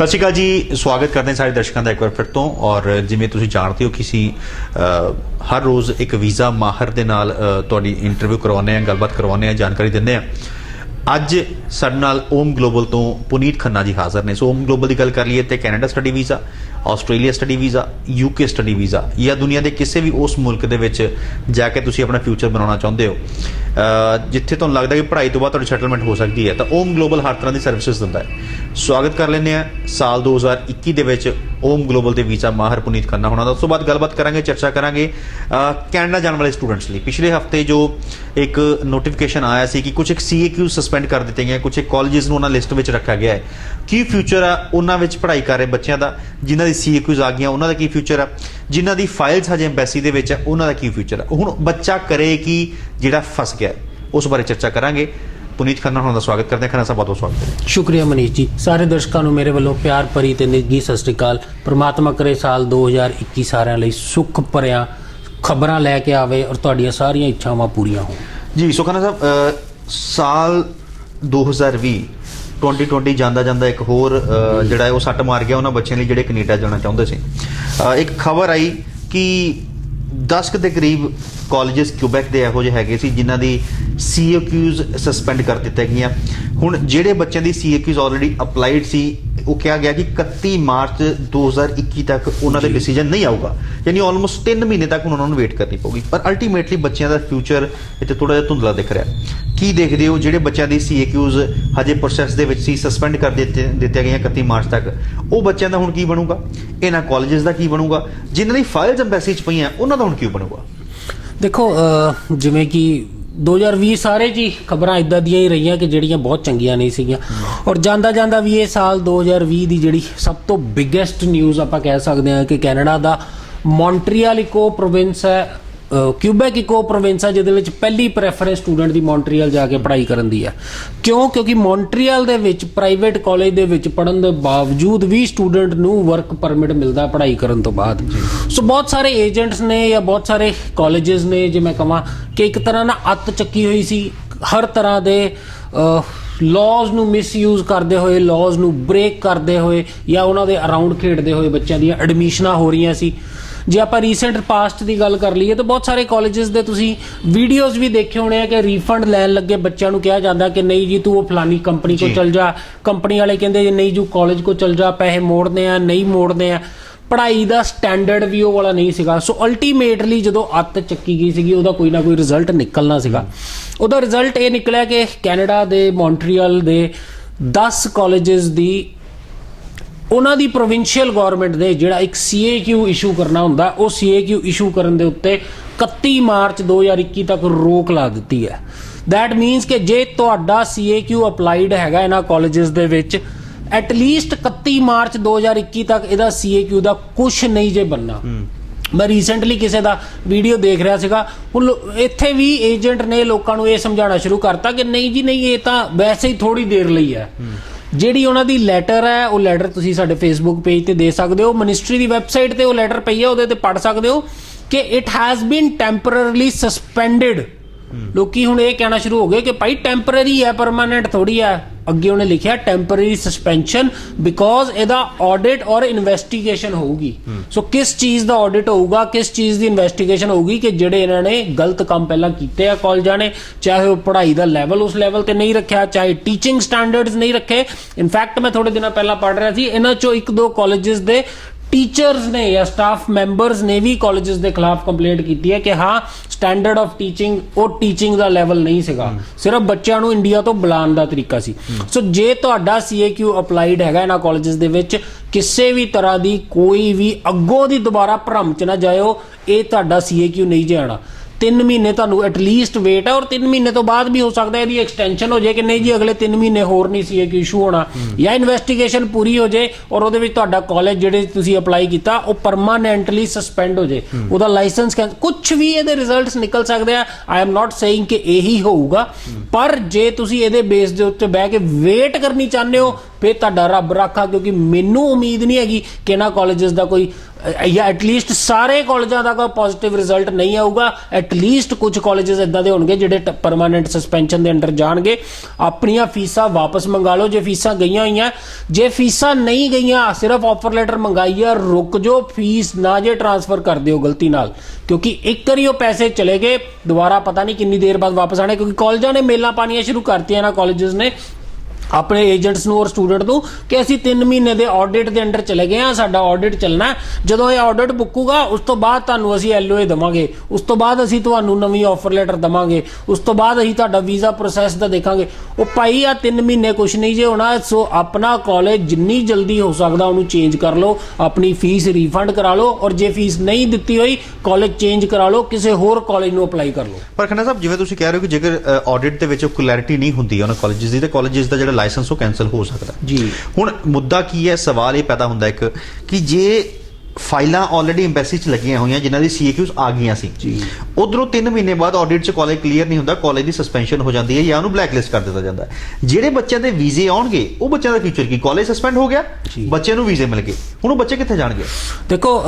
सत श्री अकाल जी, स्वागत करते हैं सारे दर्शकों का एक बार फिर तो। और जिवें तुसीं जानते हो किसी हर रोज़ एक वीज़ा माहर दे नाल तुहाडी इंटरव्यू करवाने हैं, गलबात करवाने हैं, जानकारी दिंदे हैं। अज साडे नाल ओम ग्लोबल तो पुनीत खन्ना जी हाज़र ने। सो ओम ग्लोबल की गल कर लीए तो Canada study visa, Australia study visa, UK study visa या दुनिया के किसी भी उस मुल्क दे विच जाके तुसीं अपना फ्यूचर बनाना चाहते हो, जिथे तुहानूं लगदा कि पढ़ाई तो बाद तुहाडी सैटलमेंट हो सकती है, तो ओम ग्लोबल हर तरह की सर्विसिज दिंदा है। स्वागत कर लेने साल 2021 दे विच ओम ग्लोबल के वीज़ा माहर पुनीत खन्ना होना। उस तो बाद गलबात करांगे, चर्चा करांगे कैनेडा जाने वाले स्टूडेंट्स लिए। पिछले हफ्ते जो एक नोटिफिकेशन आया सी कि कुछ एक CAQ सस्पेंड कर दिते गए, कुछ एक कॉलेजेस नूं उन्हां लिस्ट में रखा गया है। की फ्यूचर आ उन्हां विच पढ़ाई कर रहे बच्चों का, जिन्हां दी CAQs आ गई उन्हां दा की फ्यूचर आ, जिन्हां दी फाइल्स हजे एम्बैसी दे विच है उन्हां दा की फ्यूचर आ। हुण बच्चा करे कि जिहड़ा फस गया, उस बारे चर्चा करांगे। पुनीत खन्ना होना का स्वागत करते हैं। खन्ना साहब बहुत बहुत स्वागत है। शुक्रिया मनीष जी। सारे दर्शकों मेरे वालों प्यार भरी ते निੱਘੀ सत श्री अकाल। परमात्मा करे साल 2021 साਰਿਆਂ ਲਈ सुख ਭਰਿਆ खबरां लैके आवे और ਤੁਹਾਡੀਆਂ ਸਾਰੀਆਂ ਇੱਛਾਵਾਂ पूरियां हो जी। सो खन्ना साहब, साल 2020 ਜਾਂਦਾ ਜਾਂਦਾ ਇੱਕ ਹੋਰ ਜਿਹੜਾ ਹੈ ਉਹ ਸੱਟ ਮਾਰ ਗਿਆ ਉਹਨਾਂ ਬੱਚਿਆਂ ਲਈ ਜਿਹੜੇ ਕੈਨੇਡਾ ਜਾਣਾ ਚਾਹੁੰਦੇ ਸੀ। ਇੱਕ ਖਬਰ ਆਈ ਕਿ 10 ਦੇ ਕਰੀਬ ਕਾਲਜਸ ਕਿਊਬੈਕ ਦੇ ਇਹੋ ਜਿਹੇ ਹੈਗੇ ਸੀ ਜਿਨ੍ਹਾਂ ਦੀ CAQs ਸਸਪੈਂਡ ਕਰ ਦਿੱਤੇ ਗਈਆਂ। ਹੁਣ ਜਿਹੜੇ ਬੱਚਿਆਂ ਦੀ CAQs ਆਲਰੇਡੀ ਅਪਲਾਈਡ ਸੀ, ਉਹ ਕਿਹਾ ਗਿਆ ਕਿ 31 ਮਾਰਚ 2021 ਤੱਕ ਉਹਨਾਂ ਦਾ ਡਿਸੀਜਨ ਨਹੀਂ ਆਊਗਾ, ਯਾਨੀ ਆਲਮੋਸਟ 3 ਮਹੀਨੇ ਤੱਕ ਉਹਨਾਂ ਨੂੰ ਵੇਟ ਕਰਨੀ ਪਊਗੀ। ਪਰ ਅਲਟੀਮੇਟਲੀ ਬੱਚਿਆਂ ਦਾ ਫਿਊਚਰ ਇੱਥੇ ਥੋੜਾ ਜਿਹਾ ਧੁੰਦਲਾ ਦਿਖ ਰਿਹਾ। ਕੀ ਦੇਖਦੇ ਹੋ ਜਿਹੜੇ ਬੱਚਿਆਂ ਦੀ CAQs ਹਜੇ ਪ੍ਰੋਸੈਸ ਦੇ ਵਿੱਚ ਸੀ, ਸਸਪੈਂਡ ਕਰ ਦਿੱਤੀਆਂ ਗਈਆਂ 31 ਮਾਰਚ ਤੱਕ, ਉਹ ਬੱਚਿਆਂ ਦਾ ਹੁਣ ਕੀ ਬਣੂਗਾ? ਇਹਨਾਂ ਕਾਲਜਸ ਦਾ ਕੀ ਬਣੂਗਾ? ਜਿਨ੍ਹਾਂ ਦੀ ਫਾਈਲਸ ਐਮਬੈਸੀ 'ਚ ਪਈਆਂ ਉਹਨਾਂ ਦਾ ਹੁਣ ਕੀ ਬਣੂਗਾ? देखो जिवें कि 2020 ਸਾਰੇ ਜੀ ਖਬਰਾਂ ਇਦਾਂ ਦੀਆਂ ਹੀ ਰਹੀਆਂ ਕਿ ਜਿਹੜੀਆਂ ਬਹੁਤ ਚੰਗੀਆਂ ਨਹੀਂ ਸੀਗੀਆਂ। ਔਰ ਜਾਂਦਾ ਜਾਂਦਾ ਵੀ ਇਹ ਸਾਲ 2020 ਦੀ ਜਿਹੜੀ ਸਭ ਤੋਂ ਬਿਗੇਸਟ ਨਿਊਜ਼ ਆਪਾਂ ਕਹਿ ਸਕਦੇ ਹਾਂ ਕਿ ਕੈਨੇਡਾ ਦਾ ਮੌਂਟਰੀਅਲ ਇੱਕੋ ਪ੍ਰੋਵਿੰਸ ਹੈ, ਕਿਊਬੈਕ ਇੱਕੋ ਪ੍ਰੋਵਿੰਸ ਹੈ ਜਿਹਦੇ ਵਿੱਚ ਪਹਿਲੀ ਪ੍ਰੈਫਰੈਂਸ ਸਟੂਡੈਂਟ ਦੀ ਮੌਂਟਰੀਅਲ ਜਾ ਕੇ ਪੜ੍ਹਾਈ ਕਰਨ ਦੀ ਹੈ। ਕਿਉਂ? ਕਿਉਂਕਿ ਮੌਂਟਰੀਅਲ ਦੇ ਵਿੱਚ ਪ੍ਰਾਈਵੇਟ ਕਾਲਜ ਦੇ ਵਿੱਚ ਪੜ੍ਹਨ ਦੇ ਬਾਵਜੂਦ ਵੀ ਸਟੂਡੈਂਟ ਨੂੰ ਵਰਕ ਪਰਮਿਟ ਮਿਲਦਾ ਪੜ੍ਹਾਈ ਕਰਨ ਤੋਂ ਬਾਅਦ। ਸੋ ਬਹੁਤ ਸਾਰੇ ਏਜੰਟਸ ਨੇ ਜਾਂ ਬਹੁਤ ਸਾਰੇ ਕਾਲਜਸ ਨੇ, ਜੇ ਮੈਂ ਕਹਾਂ ਕਿ ਇੱਕ ਤਰ੍ਹਾਂ ਨਾਲ ਅੱਤ ਚੱਕੀ ਹੋਈ ਸੀ, ਹਰ ਤਰ੍ਹਾਂ ਦੇ ਲੌਜ਼ ਨੂੰ ਮਿਸਯੂਜ਼ ਕਰਦੇ ਹੋਏ, ਲੌਜ਼ ਨੂੰ ਬ੍ਰੇਕ ਕਰਦੇ ਹੋਏ ਜਾਂ ਉਹਨਾਂ ਦੇ ਅਰਾਊਂਡ ਖੇਡਦੇ ਹੋਏ ਬੱਚਿਆਂ ਦੀਆਂ ਐਡਮਿਸ਼ਨਾਂ ਹੋ ਰਹੀਆਂ ਸੀ। ਜੇ ਆਪਾਂ ਰੀਸੈਂਟ ਪਾਸਟ ਦੀ ਗੱਲ ਕਰ ਲਈਏ ਤਾਂ ਬਹੁਤ ਸਾਰੇ ਕਾਲਜਸ ਦੇ ਤੁਸੀਂ ਵੀਡੀਓਜ਼ ਵੀ ਦੇਖੇ ਹੋਣੇ ਆ ਕਿ ਰੀਫੰਡ ਲੈਣ ਲੱਗੇ ਬੱਚਿਆਂ ਨੂੰ ਕਿਹਾ ਜਾਂਦਾ ਕਿ ਨਹੀਂ ਜੀ ਤੂੰ ਉਹ ਫਲਾਨੀ ਕੰਪਨੀ ਕੋਲ ਚਲ ਜਾ, ਕੰਪਨੀ ਵਾਲੇ ਕਹਿੰਦੇ ਜੀ ਨਹੀਂ ਜੀ ਕਾਲਜ ਕੋਲ ਚਲ ਜਾ, ਪੈਸੇ ਮੋੜਨੇ ਆ, ਨਹੀਂ ਮੋੜਨੇ ਆ। ਪੜ੍ਹਾਈ ਦਾ ਸਟੈਂਡਰਡ ਵੀ ਉਹ ਵਾਲਾ ਨਹੀਂ ਸੀਗਾ। ਸੋ ਅਲਟੀਮੇਟਲੀ ਜਦੋਂ ਅੱਤ ਚੱਕੀ ਗਈ ਸੀਗੀ ਉਹਦਾ ਕੋਈ ਨਾ ਕੋਈ ਰਿਜ਼ਲਟ ਨਿਕਲਣਾ ਸੀਗਾ। ਉਹਦਾ ਰਿਜ਼ਲਟ ਇਹ ਨਿਕਲਿਆ ਕਿ ਕੈਨੇਡਾ ਦੇ ਮੌਂਟਰੀਅਲ ਦੇ 10 ਕਾਲਜਸ ਦੀ ਉਹਨਾਂ ਦੀ ਪ੍ਰੋਵਿੰਸ਼ੀਅਲ ਗੌਰਮੈਂਟ ਨੇ ਜਿਹੜਾ ਇੱਕ CAQ ਇਸ਼ੂ ਕਰਨਾ ਹੁੰਦਾ, ਉਹ CAQ ਇਸ਼ੂ ਕਰਨ ਦੇ ਉੱਤੇ 31 ਮਾਰਚ 2021 ਤੱਕ ਰੋਕ ਲਾ ਦਿੱਤੀ ਹੈ। ਦੈਟ ਮੀਨਸ ਕਿ ਜੇ ਤੁਹਾਡਾ CAQ ਅਪਲਾਈਡ ਹੈਗਾ ਇਹਨਾਂ ਕਾਲਜਸ ਦੇ ਵਿੱਚ, ਐਟਲੀਸਟ 31 ਮਾਰਚ 2021 ਤੱਕ ਇਹਦਾ CAQ ਦਾ ਕੁਛ ਨਹੀਂ ਜੇ ਬਣਨਾ। ਮੈਂ ਰੀਸੈਂਟਲੀ ਕਿਸੇ ਦਾ ਵੀਡੀਓ ਦੇਖ ਰਿਹਾ ਸੀਗਾ, ਹੁਣ ਇੱਥੇ ਵੀ ਏਜੰਟ ਨੇ ਲੋਕਾਂ ਨੂੰ ਇਹ ਸਮਝਾਉਣਾ ਸ਼ੁਰੂ ਕਰਤਾ ਕਿ ਨਹੀਂ ਜੀ ਨਹੀਂ, ਇਹ ਤਾਂ ਵੈਸੇ ਹੀ ਥੋੜੀ ਦੇਰ ਲਈ ਹੈ। ਜਿਹੜੀ ਉਹਨਾਂ ਦੀ ਲੈਟਰ ਹੈ, ਉਹ ਲੈਟਰ ਤੁਸੀਂ ਸਾਡੇ ਫੇਸਬੁੱਕ ਪੇਜ ਤੇ ਦੇ ਸਕਦੇ ਹੋ, ਮਿਨਿਸਟਰੀ ਦੀ ਵੈਬਸਾਈਟ ਤੇ ਉਹ ਲੈਟਰ ਪਈ ਹੈ, ਉਹਦੇ ਤੇ ਪੜ੍ਹ ਸਕਦੇ ਹੋ ਕਿ ਇਟ ਹੈਜ਼ ਬੀਨ ਟੈਂਪਰਰਲੀ ਸਸਪੈਂਡਡ। ਲੋਕੀ ਹੁਣ ਇਹ ਕਹਿਣਾ ਸ਼ੁਰੂ ਹੋ ਗਏ ਕਿ ਭਾਈ ਟੈਂਪਰਰੀ ਹੈ, ਪਰਮਾਨੈਂਟ ਥੋੜੀ ਹੈ। ਅੱਗੇ ਉਹਨੇ ਲਿਖਿਆ ਟੈਂਪਰਰੀ ਸਸਪੈਂਸ਼ਨ ਬਿਕੋਜ਼ ਇਹਦਾ ਆਡਿਟ ਔਰ ਇਨਵੈਸਟੀਗੇਸ਼ਨ ਹੋਊਗੀ। ਸੋ ਕਿਸ ਚੀਜ਼ ਦਾ ਆਡਿਟ ਹੋਊਗਾ, ਕਿਸ ਚੀਜ਼ ਦੀ ਇਨਵੈਸਟੀਗੇਸ਼ਨ ਹੋਊਗੀ ਕਿ ਜਿਹੜੇ ਇਹਨਾਂ ਨੇ ਗਲਤ ਕੰਮ ਪਹਿਲਾਂ ਕੀਤੇ ਆ ਕਾਲਜਾਂ ਨੇ, ਚਾਹੇ ਉਹ ਪੜ੍ਹਾਈ ਦਾ ਲੈਵਲ ਉਸ ਲੈਵਲ ਤੇ ਨਹੀਂ ਰੱਖਿਆ, ਚਾਹੇ ਟੀਚਿੰਗ ਸਟੈਂਡਰਡਸ ਨਹੀਂ ਰੱਖੇ। ਇਨਫੈਕਟ ਮੈਂ ਥੋੜੇ ਦਿਨਾਂ ਪਹਿਲਾਂ ਪੜ੍ਹ ਰਿਹਾ ਸੀ, ਇਹਨਾਂ ਚੋਂ 1-2 ਕਾਲਜਸ ਦੇ ਟੀਚਰਸ ਨੇ ਜਾਂ ਸਟਾਫ ਮੈਂਬਰਸ ਨੇ ਵੀ ਕਾਲਜਸ ਦੇ ਖਿਲਾਫ ਕੰਪਲੇਂਟ ਕੀਤੀ ਹੈ ਕਿ ਹਾਂ ਸਟੈਂਡਰਡ ਆਫ ਟੀਚਿੰਗ ਉਹ ਟੀਚਿੰਗ ਦਾ ਲੈਵਲ ਨਹੀਂ ਸੀਗਾ, ਸਿਰਫ ਬੱਚਿਆਂ ਨੂੰ ਇੰਡੀਆ ਤੋਂ ਬੁਲਾਉਣ ਦਾ ਤਰੀਕਾ ਸੀ। ਸੋ ਜੇ ਤੁਹਾਡਾ CAQ ਅਪਲਾਈਡ ਹੈਗਾ ਇਹਨਾਂ ਕਾਲਜਸ ਦੇ ਵਿੱਚ, ਕਿਸੇ ਵੀ ਤਰ੍ਹਾਂ ਦੀ ਕੋਈ ਵੀ ਅੱਗੋਂ ਦੀ ਦੁਬਾਰਾ ਭਰਮ 'ਚ ਨਾ ਜਾਇਓ, ਇਹ ਤੁਹਾਡਾ CAQ ਨਹੀਂ ਜੇ ਆਉਣਾ। 3 ਮਹੀਨੇ ਤੁਹਾਨੂੰ ਐਟਲੀਸਟ ਵੇਟ ਹੈ, ਔਰ 3 ਮਹੀਨੇ ਤੋਂ ਬਾਅਦ ਵੀ ਹੋ ਸਕਦਾ ਇਹਦੀ ਐਕਸਟੈਂਸ਼ਨ ਹੋ ਜਾਏ ਕਿ ਨਹੀਂ ਜੀ ਅਗਲੇ 3 ਮਹੀਨੇ ਹੋਰ ਨਹੀਂ CAQ ਇਸ਼ੂ ਹੋਣਾ, ਜਾਂ ਇਨਵੈਸਟੀਗੇਸ਼ਨ ਪੂਰੀ ਹੋ ਜਾਏ ਔਰ ਉਹਦੇ ਵਿੱਚ ਤੁਹਾਡਾ ਕਾਲਜ ਜਿਹੜੇ ਤੁਸੀਂ ਅਪਲਾਈ ਕੀਤਾ ਉਹ ਪਰਮਾਨੈਂਟਲੀ ਸਸਪੈਂਡ ਹੋ ਜਾਏ, ਉਹਦਾ ਲਾਇਸੈਂਸ ਕੁਛ ਵੀ ਇਹਦੇ ਰਿਜ਼ਲਟਸ ਨਿਕਲ ਸਕਦੇ ਆ। ਆਈ ਐਮ ਨਾਟ ਸੇਇੰਗ ਕਿ ਇਹੀ ਹੋਊਗਾ, ਪਰ ਜੇ ਤੁਸੀਂ ਇਹਦੇ ਬੇਸ ਦੇ ਉੱਤੇ ਬਹਿ ਕੇ ਵੇਟ ਕਰਨੀ ਚਾਹੁੰਦੇ ਹੋ ਫਿਰ ਤੁਹਾਡਾ ਰੱਬ ਰਾਖਾ, ਕਿਉਂਕਿ ਮੈਨੂੰ ਉਮੀਦ ਨਹੀਂ ਹੈਗੀ ਕਿ ਇਹਨਾਂ ਕਾਲਜਸ ਦਾ ਕੋਈ ਜਾਂ ਐਟਲੀਸਟ ਸਾਰੇ ਕਾਲਜਾਂ ਦਾ ਕੋਈ ਪੋਜ਼ਿਟਿਵ ਰਿਜ਼ਲਟ ਨਹੀਂ ਆਊਗਾ। ਐਟਲੀਸਟ ਕੁਝ ਕਾਲਜਸ ਇਦਾਂ ਦੇ ਹੋਣਗੇ ਜਿਹੜੇ ਪਰਮਾਨੈਂਟ ਸਸਪੈਂਸ਼ਨ ਦੇ ਅੰਡਰ ਜਾਣਗੇ। ਆਪਣੀਆਂ ਫੀਸਾਂ ਵਾਪਸ ਮੰਗਾ ਲਓ ਜੇ ਫੀਸਾਂ ਗਈਆਂ ਹੋਈਆਂ। ਜੇ ਫੀਸਾਂ ਨਹੀਂ ਗਈਆਂ, ਸਿਰਫ ਆਫਰ ਲੈਟਰ ਮੰਗਾਈ ਆ, ਰੁਕ ਜਾਓ, ਫੀਸ ਨਾ ਜੇ ਟ੍ਰਾਂਸਫਰ ਕਰ ਦਿਓ ਗਲਤੀ ਨਾਲ, ਕਿਉਂਕਿ ਇੱਕ ਵਾਰੀ ਉਹ ਪੈਸੇ ਚਲੇ ਗਏ, ਦੁਬਾਰਾ ਪਤਾ ਨਹੀਂ ਕਿੰਨੀ ਦੇਰ ਬਾਅਦ ਵਾਪਸ ਆਣੇ। ਕਿਉਂਕਿ ਕਾਲਜਾਂ ਨੇ ਮੇਲਾਂ ਪਾਣੀਆਂ ਸ਼ੁਰੂ ਕਰਤੀਆਂ ਨਾ ਕਾਲਜਸ ਨੇ ਆਪਣੇ ਏਜੰਟਸ ਨੂੰ ਔਰ ਸਟੂਡੈਂਟ ਨੂੰ ਕਿ ਅਸੀਂ 3 ਮਹੀਨੇ ਦੇ ਆਡਿਟ ਦੇ ਅੰਡਰ ਚਲੇ ਗਏ ਆ, ਸਾਡਾ ਆਡਿਟ ਚੱਲਣਾ। ਜਦੋਂ ਇਹ ਆਡਿਟ ਬੁੱਕੂਗਾ ਉਸ ਤੋਂ ਬਾਅਦ ਤੁਹਾਨੂੰ ਅਸੀਂ LOA ਦੇਵਾਂਗੇ, ਉਸ ਤੋਂ ਬਾਅਦ ਅਸੀਂ ਤੁਹਾਨੂੰ ਨਵੀਂ ਆਫਰ ਲੈਟਰ ਦੇਵਾਂਗੇ, ਉਸ ਤੋਂ ਬਾਅਦ ਅਸੀਂ ਤੁਹਾਡਾ ਵੀਜ਼ਾ ਪ੍ਰੋਸੈਸ ਦਾ ਦੇਖਾਂਗੇ। ਉਹ ਭਾਈ ਆ 3 ਮਹੀਨੇ ਕੁਛ ਨਹੀਂ ਜੇ ਹੋਣਾ। ਸੋ ਆਪਣਾ ਕਾਲਜ ਜਿੰਨੀ ਜਲਦੀ ਹੋ ਸਕਦਾ ਉਹਨੂੰ ਚੇਂਜ ਕਰ ਲਓ, ਆਪਣੀ ਫੀਸ ਰੀਫੰਡ ਕਰਾ ਲਓ, ਔਰ ਜੇ ਫੀਸ ਨਹੀਂ ਦਿੱਤੀ ਹੋਈ ਕਾਲਜ ਚੇਂਜ ਕਰਾ ਲਓ, ਕਿਸੇ ਹੋਰ ਕਾਲਜ ਨੂੰ ਅਪਲਾਈ ਕਰ ਲਓ। ਪਰ ਖੰਨਾ ਸਾਹਿਬ, ਜਿਵੇਂ ਤੁਸੀਂ ਕਹਿ ਰਹੇ ਹੋ ਕਿ ਜੇਕਰ ਆਡਿਟ ਦੇ ਵਿੱਚ ਕਲੈਰਿਟੀ ਨਹੀਂ ਹੁੰਦੀ ਉਹਨਾਂ ਕਾਲਜਸ ਦੀ, ਤੇ ਕਾਲਜਸ ਦਾ ਜਿਹੜਾ ਲਾਇਸੈਂਸ ਉਹ ਕੈਂਸਲ ਹੋ ਸਕਦਾ ਜੀ। ਹੁਣ ਮੁੱਦਾ ਕੀ ਹੈ, ਸਵਾਲ ਇਹ ਪੈਦਾ ਹੁੰਦਾ ਇੱਕ ਕਿ ਜੇ ਫਾਈਲਾਂ ਆਲਰੇਡੀ ਐਮਬੈਸੀ 'ਚ ਲੱਗੀਆਂ ਹੋਈਆਂ ਜਿਨ੍ਹਾਂ ਦੀ CAQs ਆ ਗਈਆਂ ਸੀ, ਉਧਰੋਂ 3 ਮਹੀਨੇ ਬਾਅਦ ਆਡਿਟ 'ਚ ਕਾਲਜ ਕਲੀਅਰ ਨਹੀਂ ਹੁੰਦਾ, ਕਾਲਜ ਦੀ ਸਸਪੈਂਸ਼ਨ ਹੋ ਜਾਂਦੀ ਹੈ ਜਾਂ ਉਹਨੂੰ ਬਲੈਕਲਿਸਟ ਕਰ ਦਿੱਤਾ ਜਾਂਦਾ ਹੈ। ਜਿਹੜੇ ਬੱਚਿਆਂ ਦੇ ਵੀਜ਼ੇ ਆਉਣਗੇ ਉਹ ਬੱਚਿਆਂ ਦਾ ਫਿਊਚਰ ਕੀ? ਕਾਲਜ ਸਸਪੈਂਡ ਹੋ ਗਿਆ, ਬੱਚੇ ਨੂੰ ਵੀਜ਼ੇ ਮਿਲ ਗਏ, ਹੁਣ ਉਹ ਬੱਚੇ ਕਿੱਥੇ ਜਾਣਗੇ? ਦੇਖੋ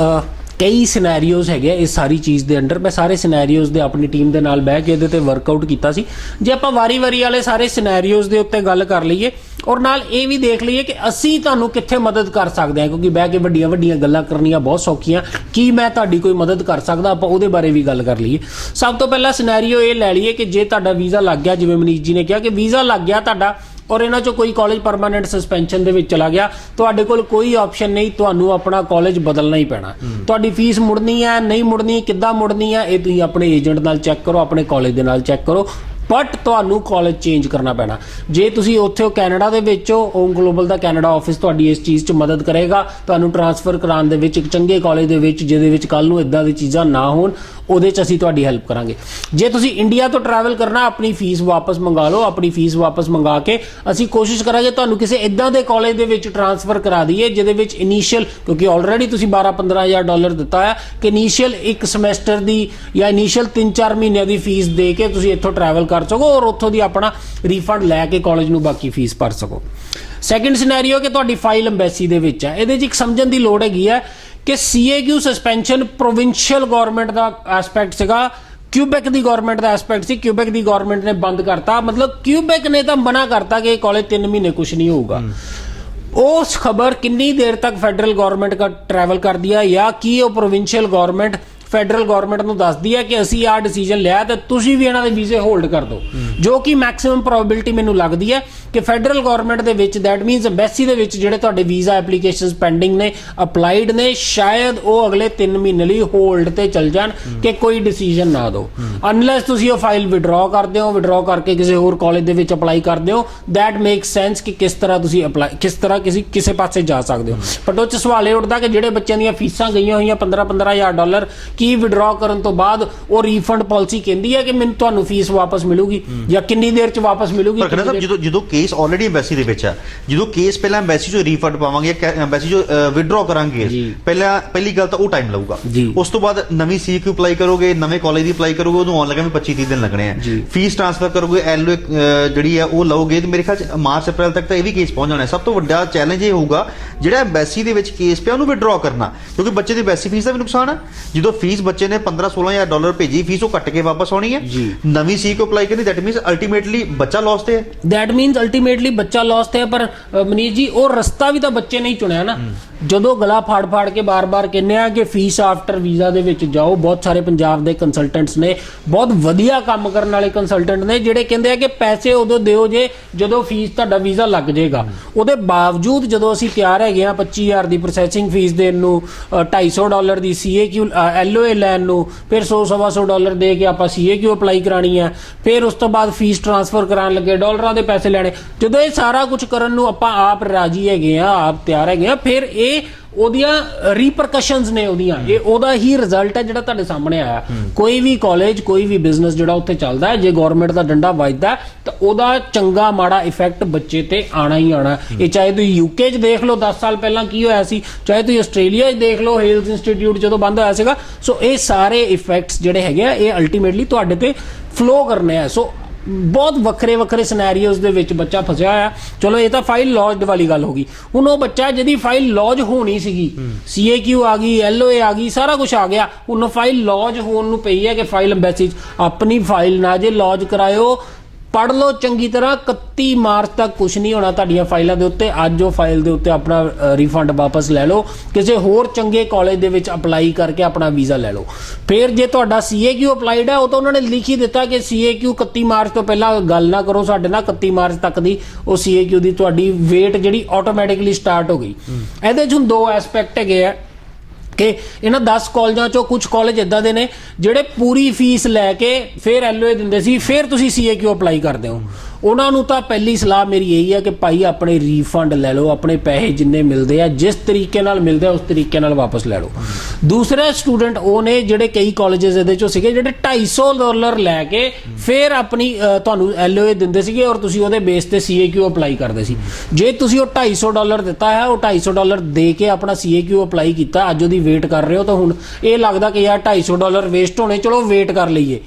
ਕਈ ਸਿਨੈਰੀਓਜ਼ ਹੈਗੇ ਇਸ ਸਾਰੀ ਚੀਜ਼ ਦੇ ਅੰਡਰ। ਮੈਂ ਸਾਰੇ ਸਿਨੈਰੀਓਜ਼ ਦੇ ਆਪਣੀ ਟੀਮ ਦੇ ਨਾਲ ਬਹਿ ਕੇ ਇਹਦੇ ਤੇ ਵਰਕਆਊਟ ਕੀਤਾ ਸੀ। ਜੇ ਆਪਾਂ ਵਾਰੀ-ਵਾਰੀ ਵਾਲੇ ਸਾਰੇ ਸਿਨੈਰੀਓਜ਼ ਦੇ ਉੱਤੇ ਗੱਲ ਕਰ ਲਈਏ ਔਰ ਨਾਲ ਇਹ ਵੀ ਦੇਖ ਲਈਏ ਕਿ ਅਸੀਂ ਤੁਹਾਨੂੰ ਕਿੱਥੇ ਮਦਦ ਕਰ ਸਕਦੇ ਹਾਂ, ਕਿਉਂਕਿ ਬਹਿ ਕੇ ਵੱਡੀਆਂ ਗੱਲਾਂ ਕਰਨੀਆਂ ਬਹੁਤ ਸੌਖੀਆਂ। ਕੀ ਮੈਂ ਤੁਹਾਡੀ ਕੋਈ ਮਦਦ ਕਰ ਸਕਦਾ, ਆਪਾਂ ਉਹਦੇ ਬਾਰੇ ਵੀ ਗੱਲ ਕਰ ਲਈਏ। ਸਭ ਤੋਂ ਪਹਿਲਾਂ ਸਿਨੈਰੀਓ ਇਹ ਲੈ ਲਈਏ ਕਿ ਜੇ ਤੁਹਾਡਾ ਵੀਜ਼ਾ ਲੱਗ ਗਿਆ, ਜਿਵੇਂ ਮਨੀਸ਼ ਜੀ ਨੇ ਕਿਹਾ ਕਿ ਵੀਜ਼ਾ ਲੱਗ ਗਿਆ ਤੁਹਾਡਾ ਔਰ ਇਹਨਾਂ ਚੋਂ ਕੋਈ ਕਾਲਜ ਪਰਮਾਨੈਂਟ ਸਸਪੈਂਸ਼ਨ ਦੇ ਵਿੱਚ ਚਲਾ ਗਿਆ, ਤੁਹਾਡੇ ਕੋਲ ਕੋਈ ਆਪਸ਼ਨ ਨਹੀਂ, ਤੁਹਾਨੂੰ ਆਪਣਾ ਕਾਲਜ ਬਦਲਣਾ ਹੀ ਪੈਣਾ। ਤੁਹਾਡੀ ਫੀਸ ਮੁੜਨੀ ਹੈ ਨਹੀਂ ਮੁੜਨੀ, ਕਿੱਦਾਂ ਮੁੜਨੀ ਹੈ, ਇਹ ਤੁਸੀਂ ਆਪਣੇ ਏਜੰਟ ਨਾਲ ਚੈੱਕ ਕਰੋ, ਆਪਣੇ ਕਾਲਜ ਦੇ ਨਾਲ ਚੈੱਕ ਕਰੋ, ਬਟ ਤੁਹਾਨੂੰ ਕਾਲਜ ਚੇਂਜ ਕਰਨਾ ਪੈਣਾ। ਜੇ ਤੁਸੀਂ ਉੱਥੇ ਕੈਨੇਡਾ ਦੇ ਵਿੱਚ ਹੋ, ਓਮ ਗਲੋਬਲ ਦਾ ਕੈਨੇਡਾ ਆਫਿਸ ਤੁਹਾਡੀ ਇਸ ਚੀਜ਼ 'ਚ ਮਦਦ ਕਰੇਗਾ, ਤੁਹਾਨੂੰ ਟ੍ਰਾਂਸਫਰ ਕਰਾਉਣ ਦੇ ਵਿੱਚ ਇੱਕ ਚੰਗੇ ਕਾਲਜ ਦੇ ਵਿੱਚ ਜਿਹਦੇ ਵਿੱਚ ਕੱਲ ਨੂੰ ਇਦਾਂ ਦੀ ਚੀਜ਼ਾਂ ਨਾ ਹੋਣ, ਉਹਦੇ 'ਚ ਅਸੀਂ ਤੁਹਾਡੀ ਹੈਲਪ ਕਰਾਂਗੇ। ਜੇ ਤੁਸੀਂ ਇੰਡੀਆ ਤੋਂ ਟਰੈਵਲ ਕਰਨਾ, ਆਪਣੀ ਫੀਸ ਵਾਪਸ ਮੰਗਾ ਲਓ। ਆਪਣੀ ਫੀਸ ਵਾਪਸ ਮੰਗਾ ਕੇ ਅਸੀਂ ਕੋਸ਼ਿਸ਼ ਕਰਾਂਗੇ ਤੁਹਾਨੂੰ ਕਿਸੇ ਇਦਾਂ ਦੇ ਕਾਲਜ ਦੇ ਵਿੱਚ ਟ੍ਰਾਂਸਫਰ ਕਰਾ ਦਈਏ ਜਿਹਦੇ ਵਿੱਚ ਇਨੀਸ਼ੀਅਲ, ਕਿਉਂਕਿ ਆਲਰੇਡੀ ਤੁਸੀਂ $12-15,000 ਦਿੱਤਾ ਹੈ ਕਿ ਇਨੀਸ਼ੀਅਲ ਇੱਕ ਸਮੈਸਟਰ ਦੀ ਜਾਂ ਇਨੀਸ਼ੀਅਲ 3-4 ਮਹੀਨਿਆਂ ਦੀ ਫੀਸ ਦੇ ਕੇ ਤੁਸੀਂ ਇੱਥੋਂ ਟਰੈਵਲ ਕਰ ਸਕੋ ਔਰ ਉੱਥੋਂ ਦੀ ਆਪਣਾ ਰੀਫੰਡ ਲੈ ਕੇ ਕਾਲਜ ਨੂੰ ਬਾਕੀ ਫੀਸ ਭਰ ਸਕੋ। ਸੈਕੰਡ ਸਿਨੈਰੀਓ ਕਿ ਤੁਹਾਡੀ ਫਾਈਲ ਐਮਬੈਸੀ ਦੇ ਵਿੱਚ ਹੈ। ਇਹਦੇ 'ਚ ਇੱਕ ਸਮਝਣ ਦੀ ਲੋੜ ਹੈਗੀ ਹੈ ਕਿ CAQ ਸਸਪੈਂਸ਼ਨ ਪ੍ਰੋਵਿੰਸ਼ੀਅਲ ਗਵਰਨਮੈਂਟ ਦਾ ਐਸਪੈਕਟ ਸੀਗਾ, ਕਿਊਬੈਕ ਦੀ ਗਵਰਨਮੈਂਟ ਦਾ ਐਸਪੈਕਟ ਸੀ। ਕਿਊਬੈਕ ਦੀ ਗਵਰਨਮੈਂਟ ਨੇ ਬੰਦ ਕਰਤਾ, ਮਤਲਬ ਕਿਊਬੈਕ ਨੇ ਤਾਂ ਮਨਾ ਕਰਤਾ ਕਿ ਕਾਲਜ 3 ਮਹੀਨੇ ਕੁਝ ਨਹੀਂ ਹੋਊਗਾ। ਉਸ ਖਬਰ ਕਿੰਨੀ ਦੇਰ ਤੱਕ ਫੈਡਰਲ ਗਵਰਨਮੈਂਟ का ट्रैवल करती है या कि वो प्रोविंशियल गवर्नमेंट ਫੈਡਰਲ ਗਵਰਨਮੈਂਟ ਨੂੰ ਦੱਸਦੀ ਹੈ ਕਿ ਅਸੀਂ ਆਹ ਡਿਸੀਜਨ ਲਿਆ ਤੇ ਤੁਸੀਂ ਵੀ ਇਹਨਾਂ ਦੇ ਵੀਜ਼ੇ ਹੋਲਡ ਕਰ ਦਿਓ, ਜੋ ਕਿ ਮੈਕਸਿਮਮ ਪ੍ਰੋਬੇਬਿਲਿਟੀ ਮੈਨੂੰ ਲੱਗਦੀ ਹੈ ਕਿ ਫੈਡਰਲ ਗਵਰਨਮੈਂਟ ਦੇ ਵਿੱਚ ਦੈਟ ਮੀਨਸ ਐਮਬੈਸੀ ਦੇ ਵਿੱਚ ਜਿਹੜੇ ਤੁਹਾਡੇ ਵੀਜ਼ਾ ਐਪਲੀਕੇਸ਼ਨਸ ਪੈਂਡਿੰਗ ਨੇ, ਅਪਲਾਈਡ ਨੇ, ਸ਼ਾਇਦ ਉਹ ਅਗਲੇ 3 ਮਹੀਨੇ ਲਈ ਹੋਲਡ ਤੇ ਚੱਲ ਜਾਣ ਕਿ ਕੋਈ ਡਿਸੀਜਨ ਨਾ ਦਿਓ, ਅਨਲੈਸ ਤੁਸੀਂ ਉਹ ਫਾਈਲ ਵਿਡਰਾਅ ਕਰਦੇ ਹੋ, ਵਿਡਰਾਅ ਕਰਕੇ ਕਿਸੇ ਹੋਰ ਕਾਲਜ ਦੇ ਵਿੱਚ ਅਪਲਾਈ ਕਰਦੇ ਹੋ। ਦੈਟ ਮੇਕਸ ਸੈਂਸ ਕਿ ਕਿਸ ਤਰ੍ਹਾਂ ਤੁਸੀਂ ਅਪਲਾਈ, ਕਿਸ ਤਰ੍ਹਾਂ ਕਿਸੇ ਪਾਸੇ ਜਾ ਸਕਦੇ ਹੋ। ਬਟ ਉਹ 'ਚ ਸਵਾਲ ਇਹ ਉੱਠਦਾ ਕਿ ਜਿਹੜੇ ਬੱਚਿਆਂ ਦੀਆਂ ਫੀਸਾਂ ਗਈਆਂ ਹੋਈਆਂ $15,000 ਕੀ ਵਿਡਰਾਅ ਕਰਨ ਤੋਂ ਬਾਅਦ ਉਹ ਰੀਫੰਡ ਪਾਲਿਸੀ ਕਹਿੰਦੀ ਹੈ ਕਿ ਮੈਨੂੰ ਤੁਹਾਨੂੰ ਫੀਸ ਵਾਪਸ ਮਿਲੂਗੀ ਜਾਂ ਕਿੰਨੀ ਦੇਰ 'ਚ ਵਾਪਸ ਮਿਲੂਗੀ? ਪਰ ਖੰਨਾ ਸਾਹਿਬ, ਜਦੋਂ ਕੇਸ ਆਲਰੇਡੀ ਐਮਬੈਸੀ ਦੇ ਵਿੱਚ ਹੈ, ਜਦੋਂ ਕੇਸ ਪਹਿਲਾਂ ਐਮਬੈਸੀ 'ਚੋਂ ਰੀਫੰਡ ਪਾਵਾਂਗੇ, ਐਮਬੈਸੀ 'ਚੋਂ ਵਿਡਰਾਅ ਕਰਾਂਗੇ, ਪਹਿਲੀ ਗੱਲ ਤਾਂ ਉਹ ਟਾਈਮ ਲਊਗਾ। ਉਸ ਤੋਂ ਬਾਅਦ ਨਵੀਂ CAQ ਅਪਲਾਈ ਕਰੋਗੇ, ਨਵੇਂ ਕਾਲਜ ਦੀ ਅਪਲਾਈ ਕਰੋਗੇ, ਉਹਨੂੰ ਆਉਣ ਲੱਗਾ ਵੀ 25-30 ਦਿਨ ਲੱਗਣੇ ਆ। ਫੀਸ ਟ੍ਰਾਂਸਫਰ ਕਰੋਗੇ, LOA ਜਿਹੜੀ ਹੈ ਉਹ ਲਓਗੇ, ਤੇ ਮੇਰੇ ਖਿਆਲ 'ਚ ਮਾਰਚ-ਅਪ੍ਰੈਲ ਤੱਕ ਤਾਂ ਇਹ ਵੀ ਕੇਸ ਪਹੁੰਚ ਜਾਣਾ। ਸਭ ਤੋਂ ਵੱਡਾ ਚੈਲੰਜ ਇਹ ਹੋਊਗਾ ਜਿਹੜਾ ਐਮਬੈਸੀ ਦੇ ਵਿੱਚ ਕੇਸ ਪਿਆ ਉਹਨੂੰ ਵਿਡਰਾਅ ਕਰਨਾ, ਕਿਉਂਕਿ ਬੱਚੇ ਦੀ ਐਮਬੈਸੀ ਫੀਸ ਦਾ ਵੀ ਨੁਕਸਾਨ ਹੈ। ਜਦੋਂ ਫੀਸ ਬੱਚੇ ਨੇ $15,000-16,000 ਭੇਜੀ, ਫੀਸ ਉਹ ਕੱਟ ਕੇ ਵਾਪਸ ਆਉਣੀ ਹੈ। ਨਵੀਂ CAQ ਅਪਲਾਈ ਕਰਨੀ, ਦੈਟ ਮੀਨਸ ਅਲਟੀਮੇਟਲੀ ਬੱਚਾ ਲੌਸ ਤੇ ਹੈ। ਦੈਟ ਮੀਨਸ ਅਲਟੀਮੇਟਲੀ ਬੱਚਾ ਲੌਸ ਤੇ ਹੈ। ਪਰ ਮਨੀਸ਼ ਜੀ, ਉਹ ਰਸਤਾ ਵੀ ਤਾਂ ਬੱਚੇ ਨੇ ਹੀ ਚੁਣਿਆ ਨਾ। ਜਦੋਂ ਗਲਾ ਫਾੜ ਕੇ ਬਾਰ-ਬਾਰ ਕਹਿੰਦੇ ਆ ਕਿ ਫੀਸ ਆਫਟਰ ਵੀਜ਼ਾ ਦੇ ਵਿੱਚ ਜਾਓ, ਬਹੁਤ ਸਾਰੇ ਪੰਜਾਬ ਦੇ ਕੰਸਲਟੈਂਟਸ ਨੇ, ਬਹੁਤ ਵਧੀਆ ਕੰਮ ਕਰਨ ਵਾਲੇ ਕੰਸਲਟੈਂਟ ਨੇ ਜਿਹੜੇ ਕਹਿੰਦੇ ਆ ਕਿ ਪੈਸੇ ਉਦੋਂ ਦਿਓ ਜੇ ਜਦੋਂ ਫੀਸ ਤੁਹਾਡਾ ਵੀਜ਼ਾ ਲੱਗ ਜਾਏਗਾ। ਉਹਦੇ ਬਾਵਜੂਦ ਜਦੋਂ ਅਸੀਂ ਤਿਆਰ ਹੈਗੇ ਆ 25,000 ਦੀ ਪ੍ਰੋਸੈਸਿੰਗ ਫੀਸ ਦੇਣ ਨੂੰ, $250 ਦੀ CAQ LOA ਲੈਣ ਨੂੰ, ਫਿਰ $100-125 ਦੇ ਕੇ ਆਪਾਂ CAQ ਅਪਲਾਈ ਕਰਾਣੀ ਹੈ, ਫਿਰ ਉਸ ਤੋਂ ਬਾਅਦ ਫੀਸ ਟ੍ਰਾਂਸਫਰ ਕਰਾਉਣ ਲੱਗੇ, ਡਾਲਰਾਂ ਦੇ ਪੈਸੇ ਲੈਣੇ। ਜਦੋਂ ਇਹ ਸਾਰਾ ਕੁਝ ਕਰਨ ਨੂੰ ਆਪਾਂ ਆਪ ਰਾਜੀ ਹੈਗੇ ਆ, ਆਪ ਤਿਆਰ ਹੈਗੇ ਆ, ਫਿਰ ਇਹ ਉਹਦੀਆਂ ਰੀਪਰਕਸ਼ਨਸ ਨੇ, ਉਹਦਾ ਹੀ ਰਿਜ਼ਲਟ ਹੈ ਜਿਹੜਾ ਤੁਹਾਡੇ ਸਾਹਮਣੇ ਆਇਆ। ਕੋਈ ਵੀ ਕਾਲਜ, ਕੋਈ ਵੀ ਬਿਜ਼ਨਸ ਜਿਹੜਾ ਉੱਥੇ ਚੱਲਦਾ ਹੈ, ਜੇ ਗਵਰਨਮੈਂਟ ਦਾ ਡੰਡਾ ਵੱਜਦਾ ਤਾਂ ਉਹਦਾ ਚੰਗਾ ਮਾੜਾ ਇਫੈਕਟ ਬੱਚੇ ਤੇ ਆਣਾ ਹੀ ਆਣਾ। ਇਹ ਚਾਹੇ ਤੁਸੀਂ UK 'ਚ ਦੇਖ ਲਓ 10 ਸਾਲ ਪਹਿਲਾਂ ਕੀ ਹੋਇਆ ਸੀ, ਚਾਹੇ ਤੁਸੀਂ ਆਸਟ੍ਰੇਲੀਆ 'ਚ ਦੇਖ ਲਓ ਹੇਲਸ ਇੰਸਟੀਚਿਊਟ ਜਦੋਂ ਬੰਦ ਹੋਇਆ ਸੀਗਾ। ਸੋ ਇਹ ਸਾਰੇ ਇਫੈਕਟਸ ਜਿਹੜੇ ਹੈਗੇ ਆ, ਇਹ ਅਲਟੀਮੇਟਲੀ ਤੁਹਾਡੇ ਤੇ ਫਲੋ ਕਰਨੇ ਆ। ਸੋ ਬਹੁਤ ਵੱਖਰੇ ਵੱਖਰੇ ਸਿਨੈਰੀਓਜ਼ ਦੇ ਵਿੱਚ ਬੱਚਾ ਫਸਿਆ ਹੋਇਆ। ਚਲੋ ਇਹ ਤਾਂ ਫਾਈਲ ਲੌਜਡ ਵਾਲੀ ਗੱਲ ਹੋ ਗਈ। ਹੁਣ ਉਹ ਬੱਚਾ ਜਿਹਦੀ ਫਾਈਲ ਲੌਜ ਹੋਣੀ ਸੀਗੀ, CAQ ਆ ਗਈ, LOA ਆ ਗਈ, ਸਾਰਾ ਕੁਝ ਆ ਗਿਆ, ਹੁਣ ਫਾਈਲ ਲੌਜ ਹੋਣ ਨੂੰ ਪਈ ਹੈ ਕਿ ਫਾਈਲ ਐਮਬੈਸੀ 'ਚ। ਆਪਣੀ ਫਾਈਲ ਨਾ ਜੇ ਲੌਜ ਕਰਾਇਓ, ਪੜ੍ਹ ਲਓ ਚੰਗੀ ਤਰ੍ਹਾਂ, 31 ਮਾਰਚ ਤੱਕ ਕੁਝ ਨਹੀਂ ਹੋਣਾ ਤੁਹਾਡੀਆਂ ਫਾਈਲਾਂ ਦੇ ਉੱਤੇ। ਅੱਜ ਉਹ ਫਾਈਲ ਦੇ ਉੱਤੇ ਆਪਣਾ ਰਿਫੰਡ ਵਾਪਸ ਲੈ ਲਓ, ਕਿਸੇ ਹੋਰ ਚੰਗੇ ਕਾਲਜ ਦੇ ਵਿੱਚ ਅਪਲਾਈ ਕਰਕੇ ਆਪਣਾ ਵੀਜ਼ਾ ਲੈ ਲਓ। ਫਿਰ ਜੇ ਤੁਹਾਡਾ CAQ ਅਪਲਾਈਡ ਹੈ, ਉਹ ਤਾਂ ਉਹਨਾਂ ਨੇ ਲਿਖ ਹੀ ਦਿੱਤਾ ਕਿ CAQ 31 ਮਾਰਚ ਤੋਂ ਪਹਿਲਾਂ ਗੱਲ ਨਾ ਕਰੋ ਸਾਡੇ ਨਾਲ, 31 ਮਾਰਚ ਤੱਕ ਦੀ ਉਹ CAQ ਦੀ ਤੁਹਾਡੀ ਵੇਟ ਜਿਹੜੀ ਆਟੋਮੈਟਿਕਲੀ ਸਟਾਰਟ ਹੋ ਗਈ। ਇਹਦੇ 'ਚ ਹੁਣ ਦੋ ਐਸਪੈਕਟ ਹੈਗੇ ਆ ਕਿ ਇਹਨਾਂ 10 ਕਾਲਜਾਂ ਚੋਂ ਕੁਝ ਕਾਲਜ ਇਦਾਂ ਦੇ ਨੇ ਜਿਹੜੇ ਪੂਰੀ ਫੀਸ ਲੈ ਕੇ ਫਿਰ LOA ਦਿੰਦੇ ਸੀ, ਫਿਰ ਤੁਸੀਂ CAQ ਅਪਲਾਈ ਕਰਦੇ ਹੋ। ਉਹਨਾਂ ਨੂੰ ਤਾਂ ਪਹਿਲੀ ਸਲਾਹ ਮੇਰੀ ਇਹੀ ਹੈ ਕਿ ਭਾਈ ਆਪਣੇ ਰੀਫੰਡ ਲੈ ਲਓ, ਆਪਣੇ ਪੈਸੇ ਜਿੰਨੇ ਮਿਲਦੇ ਆ ਜਿਸ ਤਰੀਕੇ ਨਾਲ ਮਿਲਦੇ ਆ ਉਸ ਤਰੀਕੇ ਨਾਲ ਵਾਪਸ ਲੈ ਲਓ। ਦੂਸਰੇ ਸਟੂਡੈਂਟ ਉਹ ਨੇ ਜਿਹੜੇ ਕਈ ਕਾਲਜਸ ਇਹਦੇ ਚੋਂ ਸੀਗੇ ਜਿਹੜੇ $250 ਲੈ ਕੇ ਫਿਰ ਆਪਣੀ ਤੁਹਾਨੂੰ LOA ਦਿੰਦੇ ਸੀਗੇ ਔਰ ਤੁਸੀਂ ਉਹਦੇ ਬੇਸ ਤੇ CAQ ਅਪਲਾਈ ਕਰਦੇ ਸੀ। ਜੇ ਤੁਸੀਂ ਉਹ $250 ਦਿੱਤਾ ਹੈ, ਉਹ $250 ਦੇ ਕੇ ਆਪਣਾ CAQ ਅਪਲਾਈ ਕੀਤਾ, ਅੱਜ ਉਹਦੀ ਵੇਟ ਕਰ ਰਹੇ ਹੋ, ਤਾਂ ਹੁਣ ਇਹ ਲੱਗਦਾ ਕਿ ਯਾਰ $250 ਵੇਸਟ ਹੋਣੇ, ਚਲੋ ਵੇਟ ਕਰ ਲਈਏ।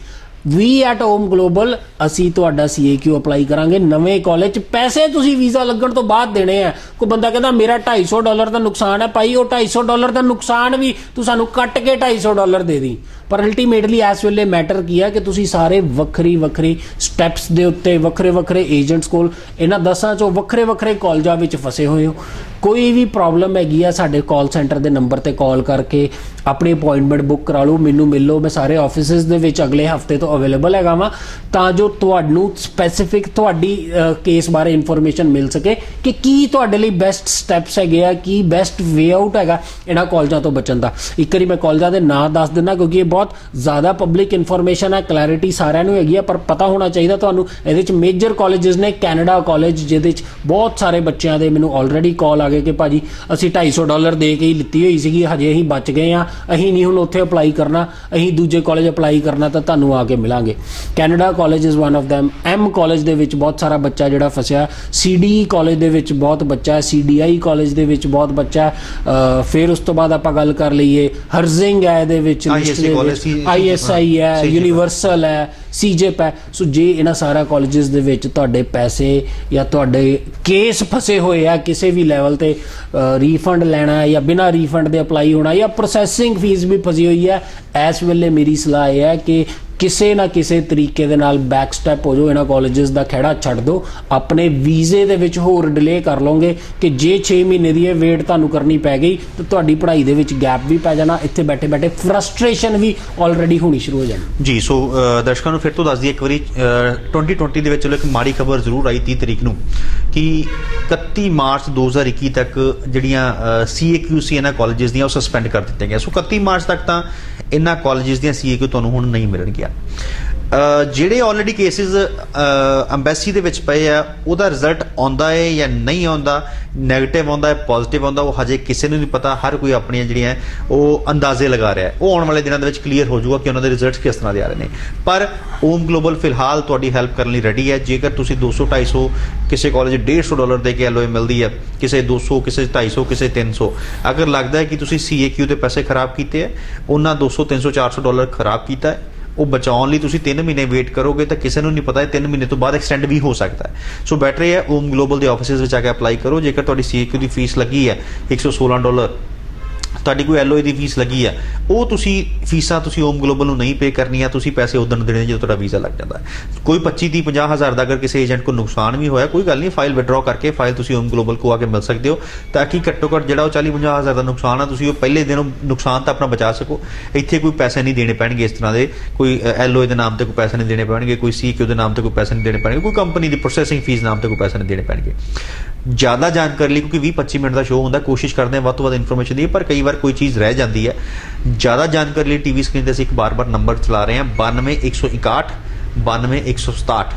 ਵੀ ਐਟ ਓਮ ਗਲੋਬਲ ਅਸੀਂ ਤੁਹਾਡਾ CAQ ਅਪਲਾਈ ਕਰਾਂਗੇ ਨਵੇਂ ਕਾਲਜ 'ਚ। ਪੈਸੇ ਤੁਸੀਂ ਵੀਜ਼ਾ ਲੱਗਣ ਤੋਂ ਬਾਅਦ ਦੇਣੇ ਆ। ਕੋਈ ਬੰਦਾ ਕਹਿੰਦਾ ਮੇਰਾ $250 ਦਾ ਨੁਕਸਾਨ ਹੈ, ਭਾਈ ਉਹ $250 ਦਾ ਨੁਕਸਾਨ ਵੀ ਤੂੰ ਸਾਨੂੰ ਕੱਟ ਕੇ $250 ਦੇ ਦੀ। ਪਰ ਅਲਟੀਮੇਟਲੀ ਇਸ ਵੇਲੇ ਮੈਟਰ ਕੀ ਹੈ ਕਿ ਤੁਸੀਂ ਸਾਰੇ ਵੱਖਰੀ ਵੱਖਰੀ ਸਟੈਪਸ ਦੇ ਉੱਤੇ ਵੱਖਰੇ ਵੱਖਰੇ ਏਜੰਟਸ ਕੋਲ ਇਹਨਾਂ 10 ਚੋਂ ਵੱਖਰੇ ਵੱਖਰੇ ਕਾਲਜਾਂ ਵਿੱਚ ਫਸੇ ਹੋਏ ਹੋ। ਕੋਈ ਵੀ ਪ੍ਰੋਬਲਮ ਹੈਗੀ ਆ, ਸਾਡੇ ਕਾਲ ਸੈਂਟਰ ਦੇ ਨੰਬਰ ਤੇ ਕਾਲ ਕਰਕੇ ਆਪਣੀ ਅਪਾਇੰਟਮੈਂਟ ਬੁੱਕ ਕਰਾ ਲਓ, ਮੈਨੂੰ ਮਿਲ ਲਓ। ਮੈਂ ਸਾਰੇ ਆਫਿਸਿਸ ਦੇ ਵਿੱਚ ਅਗਲੇ ਹਫਤੇ ਤੋਂ ਅਵੇਲੇਬਲ ਹੈਗਾ ਵਾਂ ਤਾਂ ਜੋ ਤੁਹਾਨੂੰ ਸਪੈਸੀਫਿਕ ਤੁਹਾਡੀ ਕੇਸ ਬਾਰੇ ਇਨਫੋਰਮੇਸ਼ਨ ਮਿਲ ਸਕੇ ਕਿ ਕੀ ਤੁਹਾਡੇ ਲਈ ਬੈਸਟ ਸਟੈਪਸ ਹੈਗੇ ਆ, ਕੀ ਬੈਸਟ ਵੇ ਆਊਟ ਹੈਗਾ ਇਹਨਾਂ ਕਾਲਜਾਂ ਤੋਂ ਬਚਣ ਦਾ। ਇੱਕ ਵਾਰੀ ਮੈਂ ਕਾਲਜਾਂ ਦੇ ਨਾਂ ਦੱਸ ਦਿੰਦਾ ਕਿਉਂਕਿ ਇਹ ਬਹੁਤ ਜ਼ਿਆਦਾ ਪਬਲਿਕ ਇਨਫੋਰਮੇਸ਼ਨ ਹੈ, ਕਲੈਰਿਟੀ ਸਾਰਿਆਂ ਨੂੰ ਹੈਗੀ ਆ, ਪਰ ਪਤਾ ਹੋਣਾ ਚਾਹੀਦਾ ਤੁਹਾਨੂੰ। ਇਹਦੇ 'ਚ ਮੇਜਰ ਕਾਲਜਸ ਨੇ, ਕੈਨੇਡਾ ਕਾਲਜ ਜਿਹਦੇ 'ਚ ਬਹੁਤ ਸਾਰੇ ਬੱਚਿਆਂ ਦੇ ਮੈਨੂੰ ਆਲਰੇਡੀ ਕਾਲ ਆ ਗਏ ਕਿ ਭਾਜੀ ਅਸੀਂ $250 ਦੇ ਕੇ ਹੀ ਲਿੱਤੀ ਹੋਈ ਸੀਗੀ, ਹਜੇ ਅਸੀਂ ਬਚ ਗਏ ਆ, ਅਸੀਂ ਨਹੀਂ ਹੁਣ ਉੱਥੇ ਅਪਲਾਈ ਕਰਨਾ, ਅਸੀਂ ਦੂਜੇ ਕਾਲਜ ਅਪਲਾਈ ਕਰਨਾ, ਤਾਂ ਤੁਹਾਨੂੰ ਆ ਕੇ ਮਿਲਾਂਗੇ। Canada college is one of them. M college ਦੇ ਵਿੱਚ ਬਹੁਤ ਸਾਰਾ ਬੱਚਾ ਜਿਹੜਾ ਫਸਿਆ, CDE ਕਾਲਜ ਦੇ ਵਿੱਚ ਬਹੁਤ ਬੱਚਾ ਹੈ, CDI ਕਾਲਜ ਦੇ ਵਿੱਚ ਬਹੁਤ ਬੱਚਾ ਹੈ। ਫਿਰ ਉਸ ਤੋਂ ਬਾਅਦ ਆਪਾਂ ਗੱਲ ਕਰ ਲਈਏ ਹਰਜ਼ਿੰਗ ਹੈ ਇਹਦੇ ਵਿੱਚ, ISI ਹੈ, ਯੂਨੀਵਰਸਲ ਹੈ, CJEP ਹੈ। ਸੋ ਜੇ ਇਹਨਾਂ ਸਾਰਾ ਕਾਲਜਸ ਦੇ ਵਿੱਚ ਤੁਹਾਡੇ ਪੈਸੇ ਜਾਂ ਤੁਹਾਡੇ ਕੇਸ ਫਸੇ ਹੋਏ ਆ ਕਿਸੇ ਵੀ ਲੈਵਲ ਤੇ, ਰੀਫੰਡ ਲੈਣਾ ਜਾਂ ਬਿਨਾਂ ਰੀਫੰਡ ਦੇ ਅਪਲਾਈ ਹੋਣਾ ਜਾਂ ਪ੍ਰੋਸੈਸਿੰਗ ਫੀਸ ਵੀ ਫਸੀ ਹੋਈ ਹੈ, ਇਸ ਵੇਲੇ ਮੇਰੀ ਸਲਾਹ ਇਹ ਹੈ ਕਿ ਕਿਸੇ ਨਾ ਕਿਸੇ ਤਰੀਕੇ ਦੇ ਨਾਲ ਬੈਕ ਸਟੈਪ ਹੋ ਜਾਓ, ਇਹਨਾਂ ਕਾਲਜਸ ਦਾ ਖਹਿੜਾ ਛੱਡ ਦਿਓ। ਆਪਣੇ ਵੀਜ਼ੇ ਦੇ ਵਿੱਚ ਹੋਰ ਡਿਲੇ ਕਰ ਲਓਗੇ ਕਿ ਜੇ 6 ਮਹੀਨੇ ਦੀ ਇਹ ਵੇਟ ਤੁਹਾਨੂੰ ਕਰਨੀ ਪੈ ਗਈ ਤਾਂ ਤੁਹਾਡੀ ਪੜ੍ਹਾਈ ਦੇ ਵਿੱਚ ਗੈਪ ਵੀ ਪੈ ਜਾਣਾ, ਇੱਥੇ ਬੈਠੇ ਬੈਠੇ ਫਰਸਟ੍ਰੇਸ਼ਨ ਵੀ ਆਲਰੇਡੀ ਹੋਣੀ ਸ਼ੁਰੂ ਹੋ ਜਾਣੀ। ਜੀ ਸੋ ਦਰਸ਼ਕਾਂ ਨੂੰ ਫਿਰ ਤੋਂ ਦੱਸ ਦਈਏ ਇੱਕ ਵਾਰੀ 2020 ਦੇ ਵਿੱਚ ਚਲੋ ਇੱਕ ਮਾੜੀ ਖਬਰ ਜ਼ਰੂਰ ਆਈ 30 ਤਰੀਕ ਨੂੰ ਕਿ 31 ਮਾਰਚ 2021 ਤੱਕ ਜਿਹੜੀਆਂ CAQ ਸੀ ਇਹਨਾਂ ਕਾਲਜਸ ਦੀਆਂ ਉਹ ਸਸਪੈਂਡ ਕਰ ਦਿੱਤੀਆਂ ਗਈਆਂ। ਸੋ 31 ਮਾਰਚ ਤੱਕ ਤਾਂ ਇਹਨਾਂ ਕਾਲਜਸ ਦੀਆਂ CAQ ਤੁਹਾਨੂੰ ਹੁਣ ਨਹੀਂ ਮਿਲਣਗੀਆਂ। ਜਿਹੜੇ ਆਲਰੇਡੀ ਕੇਸਿਸ ਅੰਬੈਸੀ ਦੇ ਵਿੱਚ ਪਏ ਆ ਉਹਦਾ ਰਿਜ਼ਲਟ ਆਉਂਦਾ ਹੈ ਜਾਂ ਨਹੀਂ ਆਉਂਦਾ, ਨੈਗੇਟਿਵ ਆਉਂਦਾ ਹੈ, ਪੋਜ਼ਿਟਿਵ ਆਉਂਦਾ, ਉਹ ਹਜੇ ਕਿਸੇ ਨੂੰ ਨਹੀਂ ਪਤਾ। ਹਰ ਕੋਈ ਆਪਣੀਆਂ ਜਿਹੜੀਆਂ ਉਹ ਅੰਦਾਜ਼ੇ ਲਗਾ ਰਿਹਾ। ਉਹ ਆਉਣ ਵਾਲੇ ਦਿਨਾਂ ਦੇ ਵਿੱਚ ਕਲੀਅਰ ਹੋ ਜਾਊਗਾ ਕਿ ਉਹਨਾਂ ਦੇ ਰਿਜ਼ਲਟਸ ਕਿਸ ਤਰ੍ਹਾਂ ਦੇ ਆ ਰਹੇ ਨੇ। ਪਰ ਓਮ ਗਲੋਬਲ ਫਿਲਹਾਲ ਤੁਹਾਡੀ ਹੈਲਪ ਕਰਨ ਲਈ ਰੈਡੀ ਹੈ। ਜੇਕਰ ਤੁਸੀਂ 200 250 ਕਿਸੇ ਕਾਲਜ $150 ਦੇ ਕੇ LOA ਮਿਲਦੀ ਹੈ, ਕਿਸੇ 200, ਕਿਸੇ 250, ਕਿਸੇ 300, ਅਗਰ ਲੱਗਦਾ ਹੈ ਕਿ ਤੁਸੀਂ CAQ ਦੇ ਪੈਸੇ ਖਰਾਬ ਕੀਤੇ ਹੈ, ਉਹਨਾਂ $200 300 $400 ਖਰਾਬ ਕੀਤਾ ਹੈ, ਉਹ ਬਚਾਉਣ ਲਈ ਤੁਸੀਂ 3 ਮਹੀਨੇ ਵੇਟ ਕਰੋਗੇ ਤਾਂ ਕਿਸੇ ਨੂੰ ਨਹੀਂ ਪਤਾ 3 ਮਹੀਨੇ ਤੋਂ ਬਾਅਦ ਐਕਸਟੈਂਡ ਵੀ ਹੋ ਸਕਦਾ ਹੈ। ਸੋ ਬੈਟਰ ਹੈ ਓਮ ਗਲੋਬਲ ਦੇ ਆਫਿਸਿਸ ਵਿੱਚ ਆ ਕੇ ਅਪਲਾਈ ਕਰੋ। ਜੇਕਰ ਤੁਹਾਡੀ CAQ ਦੀ ਫੀਸ ਲੱਗੀ ਹੈ $116, ਤੁਹਾਡੀ ਕੋਈ LOA ਦੀ ਫੀਸ ਲੱਗੀ ਆ, ਉਹ ਤੁਸੀਂ ਫੀਸਾਂ ਤੁਸੀਂ ਓਮ ਗਲੋਬਲ ਨੂੰ ਨਹੀਂ ਪੇ ਕਰਨੀਆਂ, ਤੁਸੀਂ ਪੈਸੇ ਉਦੋਂ ਦੇਣੇ ਜਦੋਂ ਤੁਹਾਡਾ ਵੀਜ਼ਾ ਲੱਗ ਜਾਂਦਾ। ਕੋਈ 25 30 50 ਹਜ਼ਾਰ ਦਾ ਅਗਰ ਕਿਸੇ ਏਜੰਟ ਕੋਲ ਨੁਕਸਾਨ ਵੀ ਹੋਇਆ, ਕੋਈ ਗੱਲ ਨਹੀਂ, ਫਾਈਲ ਵਿਡਰਾਅ ਕਰਕੇ ਫਾਈਲ ਤੁਸੀਂ ਓਮ ਗਲੋਬਲ ਕੋ ਆ ਕੇ ਮਿਲ ਸਕਦੇ ਹੋ ਤਾਂ ਕਿ ਘੱਟੋ ਘੱਟ ਜਿਹੜਾ ਉਹ 40 50 ਹਜ਼ਾਰ ਦਾ ਨੁਕਸਾਨ ਆ ਤੁਸੀਂ ਉਹ ਪਹਿਲੇ ਦਿਨ ਨੁਕਸਾਨ ਤਾਂ ਆਪਣਾ ਬਚਾ ਸਕੋ। ਇੱਥੇ ਕੋਈ ਪੈਸੇ ਨਹੀਂ ਦੇਣੇ ਪੈਣਗੇ ਇਸ ਤਰ੍ਹਾਂ ਦੇ, ਕੋਈ LOA ਦੇ ਨਾਮ ਤੇ ਕੋਈ ਪੈਸੇ ਨਹੀਂ ਦੇਣੇ ਪੈਣਗੇ, ਕੋਈ CAQ ਦੇ ਨਾਮ ਤੇ ਕੋਈ ਪੈਸੇ ਨਹੀਂ ਦੇਣੇ ਪੈਣਗੇ, ਕੋਈ ਕੰਪਨੀ ਦੀ ਪ੍ਰੋਸੈਸਿੰਗ ਫੀਸ ਨਾਮ ਤੇ ਕੋਈ ਪੈਸੇ ਨਹੀਂ ਦੇਣੇ ਪੈਣਗੇ। ਜ਼ਿਆਦਾ ਜਾਣਕਾਰੀ ਲਈ ਕਿਉਂਕਿ 20-25 ਮਿੰਟ ਦਾ ਸ਼ੋਅ ਹੁੰਦਾ, ਕੋਸ਼ਿਸ਼ ਕਰਦੇ ਹਾਂ ਵੱਧ ਤੋਂ ਵੱਧ ਇਨਫੋਰਮੇਸ਼ਨ ਦੀ, ਪਰ ਕਈ ਵਾਰ ਕੋਈ ਚੀਜ਼ ਰਹਿ ਜਾਂਦੀ ਹੈ। ਜ਼ਿਆਦਾ ਜਾਣਕਾਰੀ ਲਈ TV ਸਕਰੀਨ ਤੇ ਅਸੀਂ ਇੱਕ ਬਾਰ-ਬਾਰ ਨੰਬਰ ਚਲਾ ਰਹੇ ਹਾਂ 92 161 92 167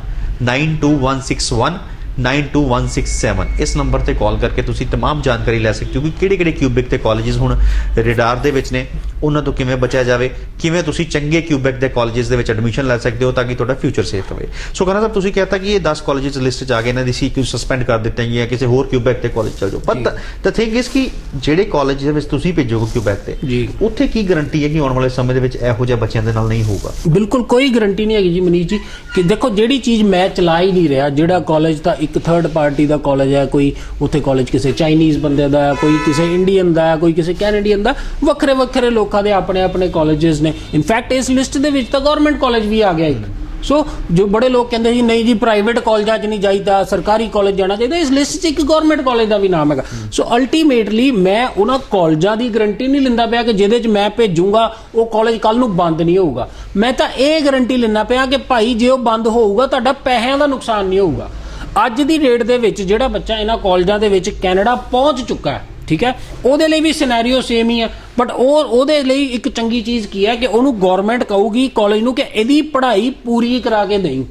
92161 92167। ਇਸ ਨੰਬਰ ਤੇ ਕਾਲ ਕਰਕੇ ਤੁਸੀਂ तमाम ਜਾਣਕਾਰੀ ਲੈ ਸਕਦੇ ਹੋ ਕਿ ਕਿਹੜੇ-ਕਿਹੜੇ ਕਿਊਬਿਕ ਤੇ ਕਾਲਜਸ ਹੁਣ ਰਡਾਰ ਦੇ ਵਿੱਚ ਨੇ, ਉਹਨਾਂ ਤੋਂ ਕਿਵੇਂ ਬਚਿਆ ਜਾਵੇ, ਕਿਵੇਂ ਤੁਸੀਂ ਚੰਗੇ ਕਿਊਬੈਕ ਦੇ ਕਾਲਜਸ ਦੇ ਵਿੱਚ ਐਡਮਿਸ਼ਨ ਲੈ ਸਕਦੇ ਹੋ ਤਾਂ ਕਿ ਤੁਹਾਡਾ ਫਿਊਚਰ ਸੇਫ ਰਹੇ। ਸੋ ਕਹਿੰਦਾ ਸਾਹਿਬ ਤੁਸੀਂ ਕਹਿਤਾ ਕਿ ਇਹ 10 ਕਾਲਜਸ ਲਿਸਟ 'ਚ ਆ ਗਏ, ਇਹਨਾਂ ਦੀ CQ ਸਸਪੈਂਡ ਕਰ ਦਿੱਤੀਆਂ ਗਈਆਂ, ਕਿਸੇ ਹੋਰ ਕਿਊਬੈਕ ਦੇ ਕਾਲਜ ਚਲ ਜਾਓ। ਪਰ ਦ ਥਿੰਗ ਇਸ ਕਿ ਜਿਹੜੇ ਕਾਲਜ ਦੇ ਵਿੱਚ ਤੁਸੀਂ ਭੇਜੋਗੇ ਕਿਊਬੈਕ ਤੇ, ਉੱਥੇ ਕੀ ਗਰੰਟੀ ਹੈ ਕਿ ਆਉਣ ਵਾਲੇ ਸਮੇਂ ਦੇ ਵਿੱਚ ਇਹੋ ਜਿਹੇ ਬੱਚਿਆਂ ਦੇ ਨਾਲ ਨਹੀਂ ਹੋਊਗਾ? ਬਿਲਕੁਲ ਕੋਈ ਗਰੰਟੀ ਨਹੀਂ ਹੈਗੀ ਜੀ ਮਨੀਸ਼ ਜੀ, ਕਿ ਦੇਖੋ ਜਿਹੜੀ ਚੀਜ਼ ਮੈਂ ਚਲਾ ਹੀ ਨਹੀਂ ਰਿਹਾ, ਜਿਹੜਾ ਕਾਲਜ ਤਾਂ ਇੱਕ ਥਰਡ ਪਾਰਟੀ ਦਾ ਕਾਲਜ ਹੈ, ਕੋਈ ਉੱਥੇ ਕਾਲਜ ਕਿਸੇ ਚਾਈਨੀਜ਼ ਬੰਦੇ ਦਾ ਹੈ, ਕੋਈ ਕਿਸੇ ਇੰਡੀਅਨ ਦਾ ਹੈ, ਕੋਈ ਕਿਸੇ ਕੈਨੇਡੀਅਨ ਦਾ, ਵੱਖਰੇ ਵੱਖਰੇ ਲੋਕਾਂ ਦੇ ਆਪਣੇ ਆਪਣੇ ਕਾਲਜਸ ਨੇ। ਇਨਫੈਕਟ ਇਸ ਲਿਸਟ ਦੇ ਵਿੱਚ ਤਾਂ ਗਵਰਨਮੈਂਟ ਕਾਲਜ ਵੀ ਆ ਗਿਆ ਇੱਕ। ਸੋ ਜੋ ਬੜੇ ਲੋਕ ਕਹਿੰਦੇ ਜੀ ਨਹੀਂ ਜੀ ਪ੍ਰਾਈਵੇਟ ਕਾਲਜਾਂ 'ਚ ਨਹੀਂ ਜਾਈਦਾ, ਸਰਕਾਰੀ ਕਾਲਜ ਜਾਣਾ ਚਾਹੀਦਾ, ਇਸ ਲਿਸਟ 'ਚ ਇੱਕ ਗਵਰਨਮੈਂਟ ਕਾਲਜ ਦਾ ਵੀ ਨਾਮ ਹੈਗਾ। ਸੋ ਅਲਟੀਮੇਟਲੀ ਮੈਂ ਉਹਨਾਂ ਕਾਲਜਾਂ ਦੀ ਗਰੰਟੀ ਨਹੀਂ ਲੈਂਦਾ ਪਿਆ ਕਿ ਜਿਹਦੇ 'ਚ ਮੈਂ ਭੇਜੂੰਗਾ ਉਹ ਕਾਲਜ ਕੱਲ ਨੂੰ ਬੰਦ ਨਹੀਂ ਹੋਊਗਾ। ਮੈਂ ਤਾਂ ਇਹ ਗਰੰਟੀ ਲੈਂਦਾ ਪਿਆ ਕਿ ਭਾਈ ਜੇ ਉਹ ਬੰਦ ਹੋਊਗਾ ਤੁਹਾਡਾ ਪੈਸਿਆਂ ਦਾ ਨੁਕਸਾਨ ਨਹੀਂ ਹੋਊਗਾ। ਅੱਜ ਦੀ ਡੇਟ ਦੇ ਵਿੱਚ ਜਿਹੜਾ ਬੱਚਾ ਇਹਨਾਂ ਕਾਲਜਾਂ ਦੇ ਵਿੱਚ ਕੈਨੇਡਾ ਪਹੁੰਚ ਚੁੱਕਾ ਹੈ, ਠੀਕ ਹੈ, ਉਹਦੇ ਲਈ ਵੀ ਸਿਨੈਰੀਓ ਸੇਮ ਹੀ ਹੈ। ਬਟ ਉਹਦੇ ਲਈ ਇੱਕ ਚੰਗੀ ਚੀਜ਼ ਕੀ ਹੈ ਕਿ ਉਹਨੂੰ ਗਵਰਨਮੈਂਟ ਕਹੂਗੀ ਕਾਲਜ ਨੂੰ ਕਿ ਇਹਦੀ ਪੜ੍ਹਾਈ ਪੂਰੀ ਕਰਾ ਕੇ ਦੇਈ।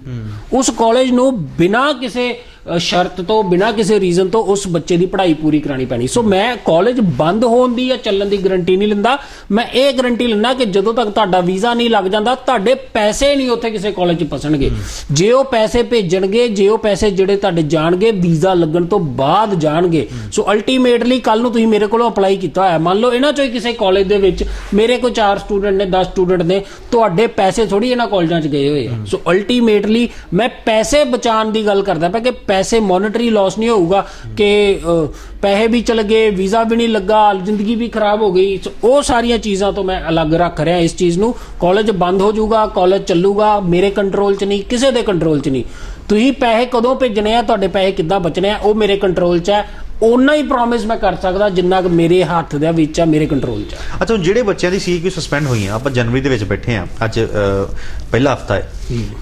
ਉਸ ਕਾਲਜ ਨੂੰ ਬਿਨਾਂ ਕਿਸੇ ਸ਼ਰਤ ਤੋਂ, ਬਿਨਾਂ ਕਿਸੇ ਰੀਜ਼ਨ ਤੋਂ ਉਸ ਬੱਚੇ ਦੀ ਪੜ੍ਹਾਈ ਪੂਰੀ ਕਰਾਣੀ ਪੈਣੀ। ਸੋ ਮੈਂ ਕਾਲਜ ਬੰਦ ਹੋਣ ਦੀ ਜਾਂ ਚੱਲਣ ਦੀ ਗਰੰਟੀ ਨਹੀਂ ਲੈਂਦਾ, ਮੈਂ ਇਹ ਗਰੰਟੀ ਲੈਂਦਾ ਕਿ ਜਦੋਂ ਤੱਕ ਤੁਹਾਡਾ ਵੀਜ਼ਾ ਨਹੀਂ ਲੱਗ ਜਾਂਦਾ ਤੁਹਾਡੇ ਪੈਸੇ ਨਹੀਂ ਉੱਥੇ ਕਿਸੇ ਕਾਲਜ 'ਚ ਫਸਣਗੇ। ਜੇ ਉਹ ਪੈਸੇ ਭੇਜਣਗੇ, ਜੇ ਉਹ ਪੈਸੇ ਜਿਹੜੇ ਤੁਹਾਡੇ ਜਾਣਗੇ ਵੀਜ਼ਾ ਲੱਗਣ ਤੋਂ ਬਾਅਦ ਜਾਣਗੇ। ਸੋ ਅਲਟੀਮੇਟਲੀ ਕੱਲ ਨੂੰ ਤੁਸੀਂ ਮੇਰੇ ਕੋਲੋਂ ਅਪਲਾਈ ਕੀਤਾ ਹੋਇਆ, ਮੰਨ ਲਓ ਇਹਨਾਂ 'ਚੋਂ ਹੀ ਕਿਸੇ ਕਾਲਜ ਦੇ ਵਿੱਚ ਮੇਰੇ ਕੋਲ 4 ਸਟੂਡੈਂਟ ਨੇ, 10 ਸਟੂਡੈਂਟ ਨੇ, ਤੁਹਾਡੇ ਪੈਸੇ ਥੋੜੀ ਇਹਨਾਂ ਕਾਲਜਾਂ 'ਚ ਗਏ ਹੋਏ ਆ। ਸੋ ਅਲਟੀਮੇਟਲੀ ਮੈਂ ਪੈਸੇ ਬਚਾਉਣ ਦੀ ਗੱਲ ਕਰਦਾ ਪਿਆ ਕਿ ਪੈਸੇ ਮੋਨਿਟਰੀ ਲਾਸ ਨਹੀਂ ਹੋਊਗਾ ਕਿ ਪੈਸੇ ਵੀ ਚਲ ਗਏ, ਵੀਜ਼ਾ ਵੀ ਨਹੀਂ ਲੱਗਾ, ਜ਼ਿੰਦਗੀ ਵੀ ਖਰਾਬ ਹੋ ਗਈ। ਉਹ ਸਾਰੀਆਂ ਚੀਜ਼ਾਂ ਤੋਂ ਮੈਂ ਅਲੱਗ ਰੱਖ ਰਿਹਾ ਇਸ ਚੀਜ਼ ਨੂੰ। ਕਾਲਜ ਬੰਦ ਹੋ ਜਾਊਗਾ, ਕਾਲਜ ਚੱਲੂਗਾ, ਮੇਰੇ ਕੰਟਰੋਲ 'ਚ ਨਹੀਂ, ਕਿਸੇ ਦੇ ਕੰਟਰੋਲ 'ਚ ਨਹੀਂ। ਤੁਸੀਂ ਪੈਸੇ ਕਦੋਂ ਭੇਜਣੇ ਆ, ਤੁਹਾਡੇ ਪੈਸੇ ਕਿੱਦਾਂ ਬਚਣੇ ਆ, ਉਹ ਮੇਰੇ ਕੰਟਰੋਲ 'ਚ ਹੈ। ਉਹਨਾਂ ਹੀ ਪ੍ਰੋਮਿਸ ਮੈਂ ਕਰ ਸਕਦਾ ਜਿੰਨਾ ਕਿ ਮੇਰੇ ਹੱਥ ਦੇ ਵਿੱਚ ਆ, ਮੇਰੇ ਕੰਟਰੋਲ 'ਚ ਆ। ਅੱਛਾ, ਜਿਹੜੇ ਬੱਚਿਆਂ ਦੀ CQ ਸਸਪੈਂਡ ਹੋਈਆਂ, ਆਪਾਂ ਜਨਵਰੀ ਦੇ ਵਿੱਚ ਬੈਠੇ ਆ, ਅੱਜ ਪਹਿਲਾ ਹਫਤਾ ਹੈ,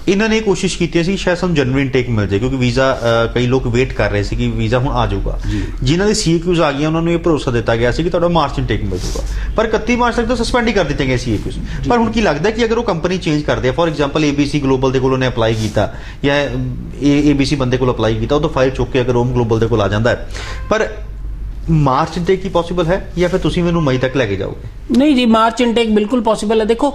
ਇਹਨਾਂ ਨੇ ਕੋਸ਼ਿਸ਼ ਕੀਤੀ ਸੀ ਸ਼ਾਇਦ ਸਾਨੂੰ ਜਨਵਰੀ ਇਨਟੇਕ ਮਿਲ ਜਾਏ ਕਿਉਂਕਿ ਵੀਜ਼ਾ ਕਈ ਲੋਕ ਵੇਟ ਕਰ ਰਹੇ ਸੀ ਕਿ ਵੀਜ਼ਾ ਹੁਣ ਆ ਜਾਊਗਾ। ਜਿਨ੍ਹਾਂ ਦੀ CQs ਆ ਗਈਆਂ ਉਹਨਾਂ ਨੂੰ ਇਹ ਭਰੋਸਾ ਦਿੱਤਾ ਗਿਆ ਸੀ ਕਿ ਤੁਹਾਡਾ ਮਾਰਚ ਇਨਟੇਕ ਮਿਲ ਜਾਊਗਾ, ਪਰ 31 ਮਾਰਚ ਤੱਕ ਤਾਂ ਸਸਪੈਂਡ ਹੀ ਕਰ ਦਿੱਤੇ ਗਏ CQs। ਪਰ ਹੁਣ ਕੀ ਲੱਗਦਾ ਕਿ ਅਗਰ ਉਹ ਕੰਪਨੀ ਚੇਂਜ ਕਰਦੇ ਆ, ਫੋਰ ਐਗਜ਼ਾਮਪਲ ABC ਗਲੋਬਲ ਦੇ ਕੋਲ ਉਹਨੇ ਅਪਲਾਈ ਕੀਤਾ ਜਾਂ ABC ਬੰਦੇ ਕੋਲ ਅਪਲਾਈ ਕੀਤਾ, ਉਹ ਤੋਂ ਫਾਈਲ ਚੁੱਕ ਕੇ ਅਗਰ ਰੋਮ ਗਲੋਬਲ ਦੇ ਕੋਲ ਆ ਜਾਂਦਾ ਹੈ, ਪਰ ਮਾਰਚ ਇਨਟੇਕ ਹੀ ਪੋਸੀਬਲ ਹੈ ਜਾਂ ਫਿਰ ਤੁਸੀਂ ਮੈਨੂੰ ਮਈ ਤੱਕ ਲੈ ਕੇ ਜਾਓਗੇ? ਨਹੀਂ ਜੀ, ਮਾਰਚ ਇਨਟੇਕ ਬਿਲਕੁਲ ਪੋਸੀਬਲ ਹੈ। ਦੇਖੋ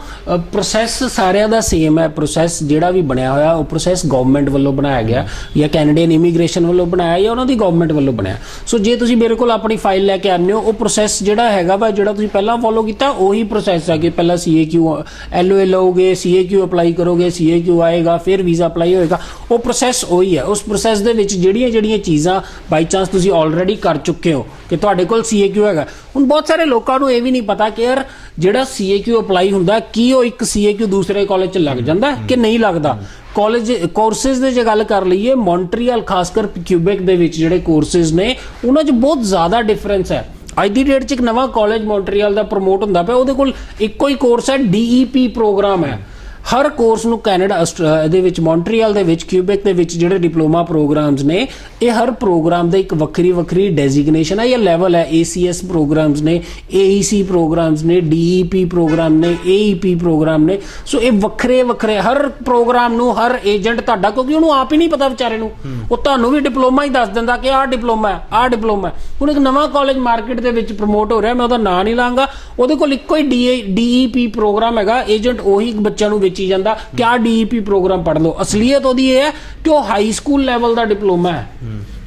ਪ੍ਰੋਸੈਸ ਸਾਰਿਆਂ ਦਾ ਸੇਮ ਹੈ। ਪ੍ਰੋਸੈਸ ਜਿਹੜਾ ਵੀ ਬਣਿਆ ਹੋਇਆ ਉਹ ਪ੍ਰੋਸੈਸ ਗਵਰਨਮੈਂਟ ਵੱਲੋਂ ਬਣਾਇਆ ਗਿਆ ਜਾਂ ਕੈਨੇਡੀਅਨ ਇਮੀਗ੍ਰੇਸ਼ਨ ਵੱਲੋਂ ਬਣਾਇਆ ਜਾਂ ਉਹਨਾਂ ਦੀ ਗਵਰਨਮੈਂਟ ਵੱਲੋਂ ਬਣਾਇਆ। ਸੋ ਜੇ ਤੁਸੀਂ ਮੇਰੇ ਕੋਲ ਆਪਣੀ ਫਾਈਲ ਲੈ ਕੇ ਆਉਂਦੇ ਹੋ, ਉਹ ਪ੍ਰੋਸੈਸ ਜਿਹੜਾ ਹੈਗਾ ਵਾ, ਜਿਹੜਾ ਤੁਸੀਂ ਪਹਿਲਾਂ ਫੋਲੋ ਕੀਤਾ ਉਹੀ ਪ੍ਰੋਸੈਸ ਹੈ ਕਿ ਪਹਿਲਾਂ CAQ LOA ਲਓਗੇ, CAQ ਅਪਲਾਈ ਕਰੋਗੇ, CAQ ਆਏਗਾ, ਫਿਰ ਵੀਜ਼ਾ ਅਪਲਾਈ ਹੋਏਗਾ। ਉਹ ਪ੍ਰੋਸੈਸ ਉਹੀ ਹੈ। ਉਸ ਪ੍ਰੋਸੈਸ ਦੇ ਵਿੱਚ ਜਿਹੜੀਆਂ ਚੀਜ਼ਾਂ ਬਾਈ ਚਾਂਸ ਤੁਸੀਂ ਆਲਰੇਡੀ ਕਰ ਚੁੱਕੇ ਹੋ ਕਿ ਤੁਹਾਡੇ ਕੋਲ CAQ ਹੈਗਾ। ਹੁਣ ਬਹੁਤ ਸਾਰੇ ਲੋਕਾਂ ਨੂੰ ਇਹ ਵੀ ਨਹੀਂ ਪਤਾ ਕਿ ਯਾਰ ਜਿਹੜਾ CAQ ਅਪਲਾਈ ਹੁੰਦਾ ਕੀ ਉਹ ਇੱਕ CAQ ਦੂਸਰੇ ਕਾਲਜ 'ਚ ਲੱਗ ਜਾਂਦਾ ਕਿ ਨਹੀਂ ਲੱਗਦਾ। ਕਾਲਜ ਕੋਰਸਿਸ ਦੇ ਜੇ ਗੱਲ ਕਰ ਲਈਏ, ਮੌਂਟਰੀਅਲ ਖਾਸ ਕਰ ਕਿਊਬੈਕ ਦੇ ਵਿੱਚ ਜਿਹੜੇ ਕੋਰਸਿਸ ਨੇ ਉਹਨਾਂ 'ਚ ਬਹੁਤ ਜ਼ਿਆਦਾ ਡਿਫਰੈਂਸ ਹੈ। ਅੱਜ ਦੀ ਡੇਟ 'ਚ ਇੱਕ ਨਵਾਂ ਕਾਲਜ ਮੌਂਟਰੀਅਲ ਦਾ ਪ੍ਰਮੋਟ ਹੁੰਦਾ ਪਿਆ, ਉਹਦੇ ਕੋਲ ਇੱਕੋ ਹੀ ਕੋਰਸ ਹੈ, DEP ਪ੍ਰੋਗਰਾਮ ਹੈ। ਹਰ ਕੋਰਸ ਨੂੰ ਕੈਨੇਡਾ ਇਹਦੇ ਵਿੱਚ ਮੌਂਟਰੀਅਲ ਦੇ ਵਿੱਚ ਕਿਊਬੈਕ ਦੇ ਵਿੱਚ ਜਿਹੜੇ ਡਿਪਲੋਮਾ ਪ੍ਰੋਗਰਾਮਸ ਨੇ, ਇਹ ਹਰ ਪ੍ਰੋਗਰਾਮ ਦਾ ਇੱਕ ਵੱਖਰੀ ਡੈਜ਼ਿਗਨੇਸ਼ਨ ਹੈ ਜਾਂ ਲੈਵਲ ਹੈ। ACS ਪ੍ਰੋਗਰਾਮਸ ਨੇ, AEC ਪ੍ਰੋਗਰਾਮਸ ਨੇ, DEP ਪ੍ਰੋਗਰਾਮ ਨੇ, AEP ਪ੍ਰੋਗਰਾਮ ਨੇ। ਸੋ ਇਹ ਵੱਖਰੇ ਹਰ ਪ੍ਰੋਗਰਾਮ ਨੂੰ ਹਰ ਏਜੰਟ ਤੁਹਾਡਾ, ਕਿਉਂਕਿ ਉਹਨੂੰ ਆਪ ਹੀ ਨਹੀਂ ਪਤਾ ਵਿਚਾਰੇ ਨੂੰ, ਉਹ ਤੁਹਾਨੂੰ ਵੀ ਡਿਪਲੋਮਾ ਹੀ ਦੱਸ ਦਿੰਦਾ ਕਿ ਆਹ ਡਿਪਲੋਮਾ ਹੈ, ਆਹ ਡਿਪਲੋਮਾ ਹੈ। ਹੁਣ ਇੱਕ ਨਵਾਂ ਕਾਲਜ ਮਾਰਕੀਟ ਦੇ ਵਿੱਚ ਪ੍ਰਮੋਟ ਹੋ ਰਿਹਾ, ਮੈਂ ਉਹਦਾ ਨਾਂ ਨਹੀਂ ਲਾਂਗਾ, ਉਹਦੇ ਕੋਲ ਇੱਕੋ ਹੀ DEP ਪ੍ਰੋਗਰਾਮ ਹੈਗਾ, ਏਜੰਟ ਉਹੀ ਬੱਚਿਆਂ ਨੂੰ ਵੇਚੀ ਜਾਂਦਾ ਕਿ ਆਹ DEP ਪ੍ਰੋਗਰਾਮ ਪੜ੍ਹ ਲਓ। ਅਸਲੀਅਤ ਉਹਦੀ ਇਹ ਹੈ ਕਿ ਉਹ ਹਾਈ ਸਕੂਲ ਲੈਵਲ ਦਾ ਡਿਪਲੋਮਾ ਹੈ।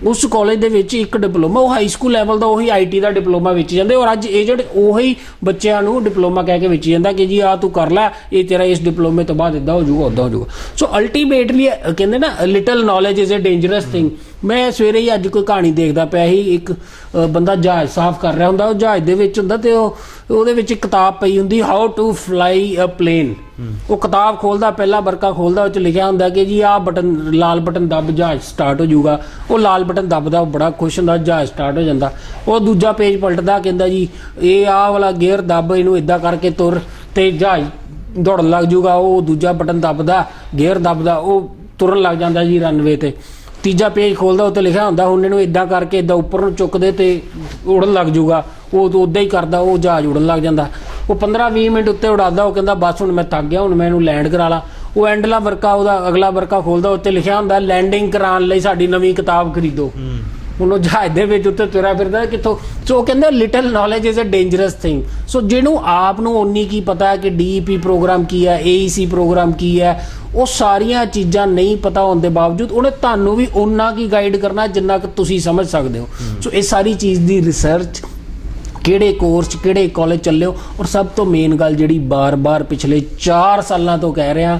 ਉਸ ਕਾਲਜ ਦੇ ਵਿੱਚ ਇੱਕ ਡਿਪਲੋਮਾ, ਉਹ ਹਾਈ ਸਕੂਲ ਲੈਵਲ ਦਾ ਉਹੀ IT ਦਾ ਡਿਪਲੋਮਾ ਵੇਚੀ ਜਾਂਦੇ, ਔਰ ਅੱਜ ਏਜੰਟ ਉਹੀ ਬੱਚਿਆਂ ਨੂੰ ਡਿਪਲੋਮਾ ਕਹਿ ਕੇ ਵੇਚੀ ਜਾਂਦਾ ਕਿ ਜੀ ਆਹ ਤੂੰ ਕਰ ਲੈ, ਇਹ ਤੇਰਾ ਇਸ ਡਿਪਲੋਮੇ ਤੋਂ ਬਾਅਦ ਇੱਦਾਂ ਹੋ ਜਾਊਗਾ, ਉੱਦਾਂ ਹੋ ਜਾਊਗਾ। ਸੋ ਅਲਟੀਮੇਟਲੀ ਕਹਿੰਦੇ ਨਾ little knowledge is a dangerous thing. ਮੈਂ ਸਵੇਰੇ ਹੀ ਅੱਜ ਕੋਈ ਕਹਾਣੀ ਦੇਖਦਾ ਪਿਆ ਸੀ, ਇੱਕ ਬੰਦਾ ਜਹਾਜ਼ ਸਾਫ਼ ਕਰ ਰਿਹਾ ਹੁੰਦਾ, ਉਹ ਜਹਾਜ਼ ਦੇ ਵਿੱਚ ਹੁੰਦਾ ਤੇ ਉਹਦੇ ਵਿੱਚ ਇੱਕ ਕਿਤਾਬ ਪਈ ਹੁੰਦੀ, how to fly a plane. ਉਹ ਕਿਤਾਬ ਖੋਲਦਾ, ਪਹਿਲਾ ਵਰਕਾ ਖੋਲਦਾ, ਉਹ 'ਚ ਲਿਖਿਆ ਹੁੰਦਾ ਕਿ ਜੀ ਆਹ ਬਟਨ, ਲਾਲ ਬਟਨ ਦੱਬ ਜਹਾਜ਼ ਸਟਾਰਟ ਹੋ ਜਾਊਗਾ। ਉਹ ਲਾਲ ਬਟਨ ਦੱਬਦਾ, ਉਹ ਬੜਾ ਖੁਸ਼ ਹੁੰਦਾ, ਜਹਾਜ਼ ਸਟਾਰਟ ਹੋ ਜਾਂਦਾ। ਉਹ ਦੂਜਾ ਪੇਜ ਪਲਟਦਾ, ਕਹਿੰਦਾ ਜੀ ਇਹ ਆਹ ਵਾਲਾ ਗੇਅਰ ਦੱਬ, ਇਹਨੂੰ ਇਦਾਂ ਕਰਕੇ ਤੁਰ ਤੇ ਜਹਾਜ਼ ਦੌੜਨ ਲੱਗ ਜਾਊਗਾ। ਉਹ ਦੂਜਾ ਬਟਨ ਦੱਬਦਾ, ਗੇਅਰ ਦੱਬਦਾ, ਉਹ ਤੁਰਨ ਲੱਗ ਜਾਂਦਾ ਜੀ ਰਨਵੇ ਤੇ। ਤੀਜਾ ਪੇਜ ਖੋਲਦਾ, ਉੱਤੇ ਲਿਖਿਆ ਹੁੰਦਾ ਹੁਣ ਇਹਨੂੰ ਇਦਾਂ ਕਰਕੇ ਇਦਾਂ ਉੱਪਰ ਨੂੰ ਚੁੱਕਦੇ ਤੇ ਉੜਨ ਲੱਗ ਜਾਊਗਾ। ਉਹ ਉਦਾਂ ਹੀ ਕਰਦਾ, ਉਹ ਜਹਾਜ਼ ਉੜਨ ਲੱਗ ਜਾਂਦਾ। ਉਹ 15-20 ਮਿੰਟ ਉੱਤੇ ਉਡਾਦਾ, ਉਹ ਕਹਿੰਦਾ ਬਸ ਹੁਣ ਮੈਂ ਥੱਕ ਗਿਆ, ਹੁਣ ਮੈਂ ਇਹਨੂੰ ਲੈਂਡ ਕਰਾ ਲਾ। ਉਹ ਐਂਡਲਾ ਵਰਕਾ, ਉਹਦਾ ਅਗਲਾ ਵਰਕਾ ਖੋਲਦਾ, ਉੱਤੇ ਲਿਖਿਆ ਹੁੰਦਾ ਲੈਂਡਿੰਗ ਕਰਾਉਣ ਲਈ ਸਾਡੀ ਨਵੀਂ ਕਿਤਾਬ ਖਰੀਦੋ। ਹੁਣ ਉਹ ਜਹਾਜ਼ ਦੇ ਵਿੱਚ ਉੱਤੇ ਤੁਰਿਆ ਫਿਰਦਾ ਕਿੱਥੋਂ। ਸੋ ਕਹਿੰਦੇ little knowledge is a dangerous thing. So ਜਿਹਨੂੰ ਆਪ ਨੂੰ ਓਨੀ ਕੀ ਪਤਾ ਹੈ ਕਿ DEP ਪ੍ਰੋਗਰਾਮ ਕੀ ਹੈ, AEC ਪ੍ਰੋਗਰਾਮ ਕੀ ਹੈ, ਉਹ ਸਾਰੀਆਂ ਚੀਜ਼ਾਂ ਨਹੀਂ ਪਤਾ ਹੋਣ ਦੇ ਬਾਵਜੂਦ ਉਹਨੇ ਤੁਹਾਨੂੰ ਵੀ ਓਨਾ ਕੀ ਗਾਈਡ ਕਰਨਾ ਜਿੰਨਾ ਕਿ ਤੁਸੀਂ ਸਮਝ ਸਕਦੇ ਹੋ। ਸੋ ਇਹ ਸਾਰੀ ਚੀਜ਼ ਦੀ ਰਿਸਰਚ, ਕਿਹੜੇ ਕੋਰਸ ਕਿਹੜੇ ਕਾਲਜ ਚੱਲੇ ਹੋ, ਔਰ ਸਭ ਤੋਂ ਮੇਨ ਗੱਲ ਜਿਹੜੀ ਬਾਰ-ਬਾਰ ਪਿਛਲੇ 4 ਸਾਲਾਂ ਤੋਂ ਕਹਿ ਰਿਹਾ,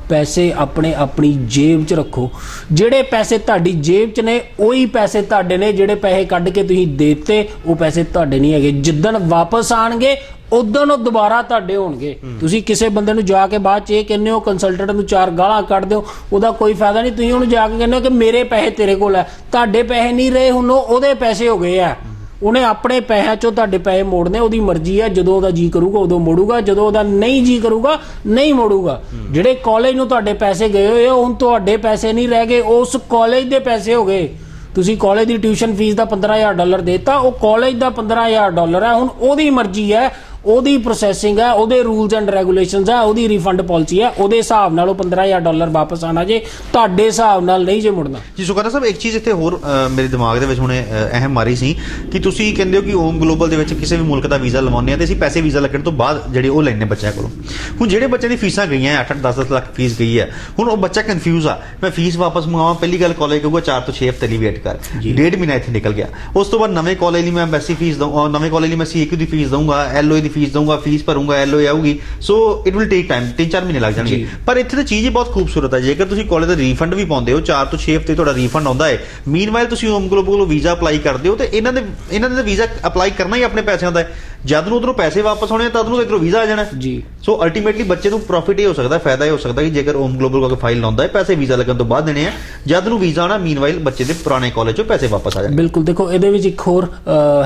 ਪੈਸੇ ਆਪਣੇ ਆਪਣੀ ਜੇਬ 'ਚ ਰੱਖੋ। ਜਿਹੜੇ ਪੈਸੇ ਤੁਹਾਡੀ ਜੇਬ 'ਚ ਨੇ ਉਹੀ ਪੈਸੇ ਤੁਹਾਡੇ ਨੇ, ਜਿਹੜੇ ਪੈਸੇ ਕੱਢ ਕੇ ਤੁਸੀਂ ਦੇਤੇ ਉਹ ਪੈਸੇ ਤੁਹਾਡੇ ਨਹੀਂ ਹੈਗੇ। ਜਿੱਦਣ ਵਾਪਸ ਆਣਗੇ ਉਦੋਂ ਉਹ ਦੁਬਾਰਾ ਤੁਹਾਡੇ ਹੋਣਗੇ। ਤੁਸੀਂ ਕਿਸੇ ਬੰਦੇ ਨੂੰ ਜਾ ਕੇ ਬਾਅਦ 'ਚ ਇਹ ਕਹਿੰਦੇ ਹੋ, ਕੰਸਲਟੈਂਟ ਨੂੰ 4 ਗਾਲਾਂ ਕੱਢ ਦਿਓ, ਉਹਦਾ ਕੋਈ ਫਾਇਦਾ ਨਹੀਂ। ਤੁਸੀਂ ਉਹਨੂੰ ਜਾ ਕੇ ਕਹਿੰਦੇ ਹੋ ਕਿ ਮੇਰੇ ਪੈਸੇ ਤੇਰੇ ਕੋਲ ਹੈ, ਤੁਹਾਡੇ ਪੈਸੇ ਨਹੀਂ ਰਹੇ, ਹੁਣ ਉਹਦੇ ਪੈਸੇ ਹੋ ਗਏ ਆ। ਉਹਨੇ ਆਪਣੇ ਪੈਸਿਆਂ 'ਚੋਂ ਤੁਹਾਡੇ ਪੈਸੇ ਮੋੜਨੇ, ਉਹਦੀ ਮਰਜ਼ੀ ਹੈ। ਜਦੋਂ ਉਹਦਾ ਜੀ ਕਰੂਗਾ ਉਦੋਂ ਮੋੜੂਗਾ, ਜਦੋਂ ਉਹਦਾ ਨਹੀਂ ਜੀ ਕਰੂਗਾ ਨਹੀਂ ਮੋੜੂਗਾ। ਜਿਹੜੇ ਕਾਲਜ ਨੂੰ ਤੁਹਾਡੇ ਪੈਸੇ ਗਏ ਹੋਏ ਹੁਣ ਤੁਹਾਡੇ ਪੈਸੇ ਨਹੀਂ ਰਹਿ ਗਏ, ਉਸ ਕਾਲਜ ਦੇ ਪੈਸੇ ਹੋ ਗਏ। ਤੁਸੀਂ ਕਾਲਜ ਦੀ ਟਿਊਸ਼ਨ ਫੀਸ ਦਾ $15,000 ਦੇਤਾ, ਉਹ ਕਾਲਜ ਦਾ $15,000 ਹੈ। ਹੁਣ ਉਹਦੀ ਮਰਜ਼ੀ ਹੈ, ਉਹਦੀ ਪ੍ਰੋਸੈਸਿੰਗ ਹੈ, ਉਹਦੇ ਰੂਲਸ ਐਂਡ ਰੈਗੂਲੇਸ਼ਨਸ ਹੈ, ਉਹਦੀ ਰਿਫੰਡ ਪਾਲਿਸੀ ਹੈ। ਉਹਦੇ ਹਿਸਾਬ ਨਾਲ ਉਹ $15,000 ਵਾਪਸ ਆਣਾ ਜੇ, ਤੁਹਾਡੇ ਹਿਸਾਬ ਨਾਲ ਨਹੀਂ ਜੇ ਮੁੜਨਾ ਜੀ। ਸੁਖਾਨਾ ਸਾਹਿਬ, ਇੱਕ ਚੀਜ਼ ਇੱਥੇ ਹੋਰ ਮੇਰੇ ਦਿਮਾਗ ਦੇ ਵਿੱਚ ਹੁਣੇ ਅਹਿਮ ਮਾਰੀ ਸੀ ਕਿ ਤੁਸੀਂ ਕਹਿੰਦੇ ਹੋ ਕਿ ਓਮ ਗਲੋਬਲ ਦੇ ਵਿੱਚ ਕਿਸੇ ਵੀ ਮੁਲਕ ਦਾ ਵੀਜ਼ਾ ਲਵਾਉਂਦੇ ਆ ਤੇ ਅਸੀਂ ਪੈਸੇ ਵੀਜ਼ਾ ਲੱਗਣ ਤੋਂ ਬਾਅਦ ਜਿਹੜੇ ਉਹ ਲੈਣੇ ਬੱਚਿਆਂ ਕੋਲੋਂ। ਹੁਣ ਜਿਹੜੇ ਬੱਚਿਆਂ ਦੀ ਫੀਸਾਂ ਗਈਆਂ 8-8 10-10 ਲੱਖ ਫੀਸ ਗਈ ਹੈ, ਹੁਣ ਉਹ ਬੱਚਾ ਕਨਫਿਊਜ਼ ਆ, ਮੈਂ ਫੀਸ ਵਾਪਸ ਮੰਗਾਵਾਂ। ਪਹਿਲੀ ਗੱਲ ਕਾਲਜ ਕਹੂਗਾ 4 ਤੋਂ 6 ਹਫ਼ਤੇ ਲਈ ਵੇਟ ਕਰ, 1.5 ਮਹੀਨਾ ਇੱਥੇ ਨਿਕਲ ਗਿਆ। ਉਸ ਤੋਂ ਬਾਅਦ ਨਵੇਂ ਕਾਲਜ ਲਈ ਮੈਂ ਐਮਬੈਸੀ ਫੀਸ ਦਊਂ, ਨਵੇਂ ਕਾਲਜ ਲਈ ਮੈਂ CAQ ਦੀ ਫੀਸ ਦਊਂਗਾ, LOA ਦੀ ਫੀਸ ਦਊਂਗਾ, ਫੀਸ ਭਰੂੰਗਾ, LOA ਆਊਗੀ। So it will take time, 3-4 ਮਹੀਨੇ ਲੱਗ ਜਾਣਗੇ। ਪਰ ਇੱਥੇ ਤਾਂ ਚੀਜ਼ ਹੀ ਬਹੁਤ ਖੂਬਸੂਰਤ ਹੈ। ਜੇਕਰ ਤੁਸੀਂ ਕਾਲਜ ਦਾ ਰੀਫੰਡ ਵੀ ਪਾਉਂਦੇ ਹੋ, 4 ਤੋਂ 6 ਹਫ਼ਤੇ ਤੁਹਾਡਾ ਰੀਫੰਡ ਆਉਂਦਾ ਹੈ, ਮੀਨਵਾਈਲ ਤੁਸੀਂ ਓਮ ਗਲੋਬਲ ਕੋਲੋਂ ਵੀਜ਼ਾ ਅਪਲਾਈ ਕਰਦੇ ਹੋ ਤੇ ਇਹਨਾਂ ਦੇ ਵੀਜ਼ਾ ਅਪਲਾਈ ਕਰਨਾ ਹੀ ਆਪਣੇ ਪੈਸਿਆਂ ਦਾ ਹੈ। ਜਦ ਨੂੰ ਉਧਰੋਂ ਪੈਸੇ ਵਾਪਸ ਆਉਣੇ ਤਦ ਨੂੰ ਇੱਧਰੋਂ ਵੀਜ਼ਾ ਆ ਜਾਣਾ ਜੀ। ਸੋ ਅਲਟੀਮੇਟਲੀ ਬੱਚੇ ਨੂੰ ਪ੍ਰੋਫਿਟ ਇਹ ਹੋ ਸਕਦਾ, ਫਾਇਦਾ ਇਹ ਹੋ ਸਕਦਾ ਕਿ ਜੇਕਰ ਓਮ ਗਲੋਬਲ ਕੋਲ ਫਾਈਲ ਲਾਉਂਦਾ ਹੈ, ਪੈਸੇ ਵੀਜ਼ਾ ਲੱਗਣ ਤੋਂ ਬਾਅਦ ਦੇਣੇ ਆ, ਜਦ ਨੂੰ ਵੀਜ਼ਾ ਆਣਾ ਮੀਨਵਾਈਲ ਬੱਚੇ ਦੇ ਪੁਰਾਣੇ ਕਾਲਜ 'ਚੋਂ ਪੈਸੇ ਵਾਪਸ ਆ ਜਾਣਗੇ। ਬਿਲਕੁਲ। ਦੇਖੋ ਇਹਦੇ ਵਿੱਚ ਇੱਕ ਹੋਰ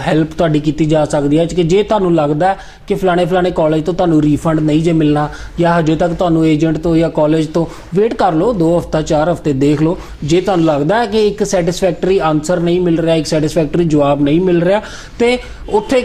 ਹੈਲਪ ਤੁਹਾਡੀ ਕੀਤੀ ਜਾ ਸਕਦੀ ਹੈ ਕਿ ਜੇ ਤੁਹਾਨੂੰ ਲੱਗਦਾ ਕਿ ਫਲਾਣੇ ਕਾਲਜ ਤੋਂ ਤੁਹਾਨੂੰ ਰੀਫੰਡ ਨਹੀਂ ਜੇ ਮਿਲਣਾ, ਜਾਂ ਹਜੇ ਤੱਕ ਤੁਹਾਨੂੰ ਏਜੰਟ ਤੋਂ ਜਾਂ ਕਾਲਜ ਤੋਂ ਵੇਟ ਕਰ ਲਓ, 2 ਹਫ਼ਤਾ 4 ਹਫ਼ਤੇ ਦੇਖ ਲਓ। ਜੇ ਤੁਹਾਨੂੰ ਲੱਗਦਾ ਹੈ ਕਿ ਇੱਕ ਸੈਟਿਸਫੈਕਟਰੀ ਆਨਸਰ ਨਹੀਂ ਮਿਲ ਰਿਹਾ, ਇੱਕ ਸੈਟਿਸਫੈਕਟਰੀ ਜਵਾਬ ਨਹੀਂ ਮਿਲ ਰਿਹਾ, ਤੇ ਉੱਥੇ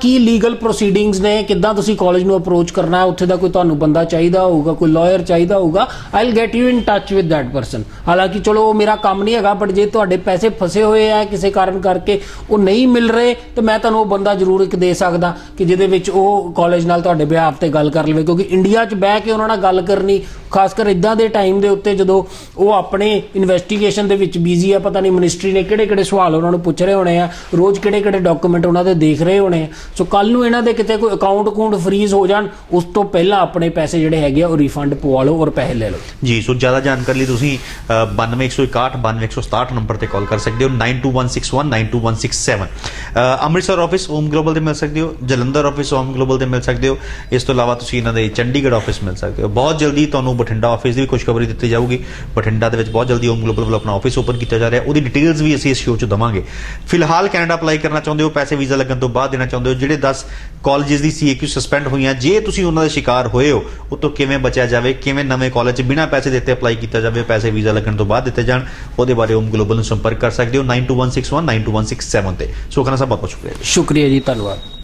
ਕੀ ਲੀਗਲ ਪ੍ਰੋਸੀਡਿੰਗਸ ਨੇ, ਕਿੱਦਾਂ ਤੁਸੀਂ ਕਾਲਜ ਨੂੰ ਅਪਰੋਚ ਕਰਨਾ ਹੈ, ਉੱਥੇ ਦਾ ਕੋਈ ਤੁਹਾਨੂੰ ਬੰਦਾ ਚਾਹੀਦਾ ਹੋਊਗਾ, ਕੋਈ ਲਾਇਰ ਚਾਹੀਦਾ ਹੋਊਗਾ, I will get you in touch with that person. ਹਾਲਾਂਕਿ ਚਲੋ ਉਹ ਮੇਰਾ ਕੰਮ ਨਹੀਂ ਹੈਗਾ, ਬਟ ਜੇ ਤੁਹਾਡੇ ਪੈਸੇ ਫਸੇ ਹੋਏ ਆ ਕਿਸੇ ਕਾਰਨ ਕਰਕੇ ਉਹ ਨਹੀਂ ਮਿਲ ਰਹੇ, ਤੇ ਮੈਂ ਤੁਹਾਨੂੰ ਉਹ ਬੰਦਾ ਜ਼ਰੂਰ ਇੱਕ ਦੇ ਸਕਦਾ ਕਿ ਜਿਹਦੇ ਵਿੱਚ ਉਹ ਕਾਲਜ ਨਾਲ ਤੁਹਾਡੇ ਬਿਹਾਫ ਤੇ ਗੱਲ ਕਰ ਲਵੇ। ਕਿਉਂਕਿ ਇੰਡੀਆ 'ਚ ਬਹਿ ਕੇ ਉਹਨਾਂ ਨਾਲ ਗੱਲ ਕਰਨੀ, ਖਾਸ ਕਰ ਇਦਾਂ ਦੇ ਟਾਈਮ ਦੇ ਉੱਤੇ ਜਦੋਂ ਉਹ ਆਪਣੇ ਇਨਵੈਸਟੀਗੇਸ਼ਨ ਦੇ ਵਿੱਚ ਬਿਜ਼ੀ ਆ, ਪਤਾ ਨਹੀਂ ਮਿਨਿਸਟਰੀ ਨੇ ਕਿਹੜੇ ਸਵਾਲ ਉਹਨਾਂ ਨੂੰ ਪੁੱਛ ਰਹੇ ਹੋਣੇ ਆ, ਰੋਜ਼ ਕਿਹੜੇ ਡਾਕੂਮੈਂਟ ਉਹਨਾਂ ਦੇ ਦੇਖ ਰਹੇ ਹੋਣੇ ਆ। ਸੋ ਕੱਲ ਨੂੰ ਇਹਨਾਂ ਦੇ ਕਿਤੇ ਕੋਈ ਅਕਾਊਂਟ ਫਰੀਜ਼ ਹੋ ਜਾਣ, ਉਸ ਤੋਂ ਪਹਿਲਾਂ ਆਪਣੇ ਪੈਸੇ ਜਿਹੜੇ ਹੈਗੇ ਆ ਉਹ ਰਿਫੰਡ ਪਵਾ ਲਓ ਔਰ ਪੈਸੇ ਲੈ ਲਓ ਜੀ। ਸੋ ਜ਼ਿਆਦਾ ਜਾਣਕਾਰੀ ਲਈ ਤੁਸੀਂ 9261 92167 ਨੰਬਰ ਤੇ ਕਾਲ ਕਰ ਸਕਦੇ ਹੋ, 9216192167। ਅੰਮ੍ਰਿਤਸਰ ਆਫਿਸ ਓਮ ਗਲੋਬਲ ਦੇ ਮਿਲ ਸਕਦੇ ਹੋ, ਜਲੰਧਰ ਆਫਿਸ ਓਮ ਗਲੋਬਲ ਦੇ ਮਿਲ ਸਕਦੇ ਹੋ। ਇਸ ਤੋਂ ਇਲਾਵਾ ਤੁਸੀਂ ਇਹਨਾਂ ਦੇ ਚੰਡੀਗੜ੍ਹ ਆਫਿਸ ਮਿਲ ਸਕਦੇ ਹੋ। ਬਹੁਤ ਜਲਦੀ ਤੁਹਾਨੂੰ ਬਠਿੰਡਾ ਆਫਿਸ ਦੀ ਵੀ ਖੁਸ਼ਖਬਰੀ ਦਿੱਤੀ ਜਾਊਗੀ। ਬਠਿੰਡਾ ਦੇ ਵਿੱਚ ਬਹੁਤ ਜਲਦੀ ਓਮ ਗਲੋਬਲ ਵੱਲੋਂ ਆਪਣਾ ਆਫਿਸ ਓਪਨ ਕੀਤਾ ਜਾ ਰਿਹਾ, ਉਹਦੀ ਡਿਟੇਲਸ ਵੀ ਅਸੀਂ ਇਸ ਸ਼ੋਅ 'ਚ ਦਵਾਂਗੇ। ਫਿਲਹਾਲ ਕੈਨੇਡਾ ਅਪਲਾਈ ਕਰਨਾ ਚਾਹੁੰਦੇ ਹੋ, ਪੈਸੇ ਵੀਜ਼ਾ ਲੱਗਣ ਤੋਂ ਬਾਅਦ ਦੇਣਾ ਚਾਹੁੰਦੇ ਹੋ, ਜਿਹੜੇ 10 ਕਾਲਜਿਸ ਦੀ CAQ ਸਸਪੈਂਡ ਹੋਈਆਂ, ਜੇ ਤੁਸੀਂ ਉਹਨਾਂ ਦੇ ਸ਼ਿਕਾਰ ਹੋਏ ਹੋ, ਉਹ ਤੋਂ ਕਿਵੇਂ ਬਚਿਆ ਜਾਵੇ, ਕਿਵੇਂ ਨਵੇਂ ਕਾਲਜ 'ਚ ਬਿਨਾਂ ਪੈਸੇ ਦਿੱਤੇ ਅਪਲਾਈ ਕੀਤਾ ਜਾਵੇ, ਪੈਸੇ ਵੀਜ਼ਾ ਲੱਗਣ ਤੋਂ ਬਾਅਦ ਦਿੱਤੇ ਜਾਣ, ਉਹਦੇ ਬਾਰੇ ਓਮ ਗਲੋਬਲ ਨੂੰ ਸੰਪਰਕ ਕਰ ਸਕਦੇ ਹੋ 9216192167 ਤੇ। ਸੁਖਨਾ ਸਾਹਿਬ ਬਹੁਤ ਬਹੁਤ ਸ਼ੁਕਰੀਆ ਜੀ, ਧੰਨਵਾਦ।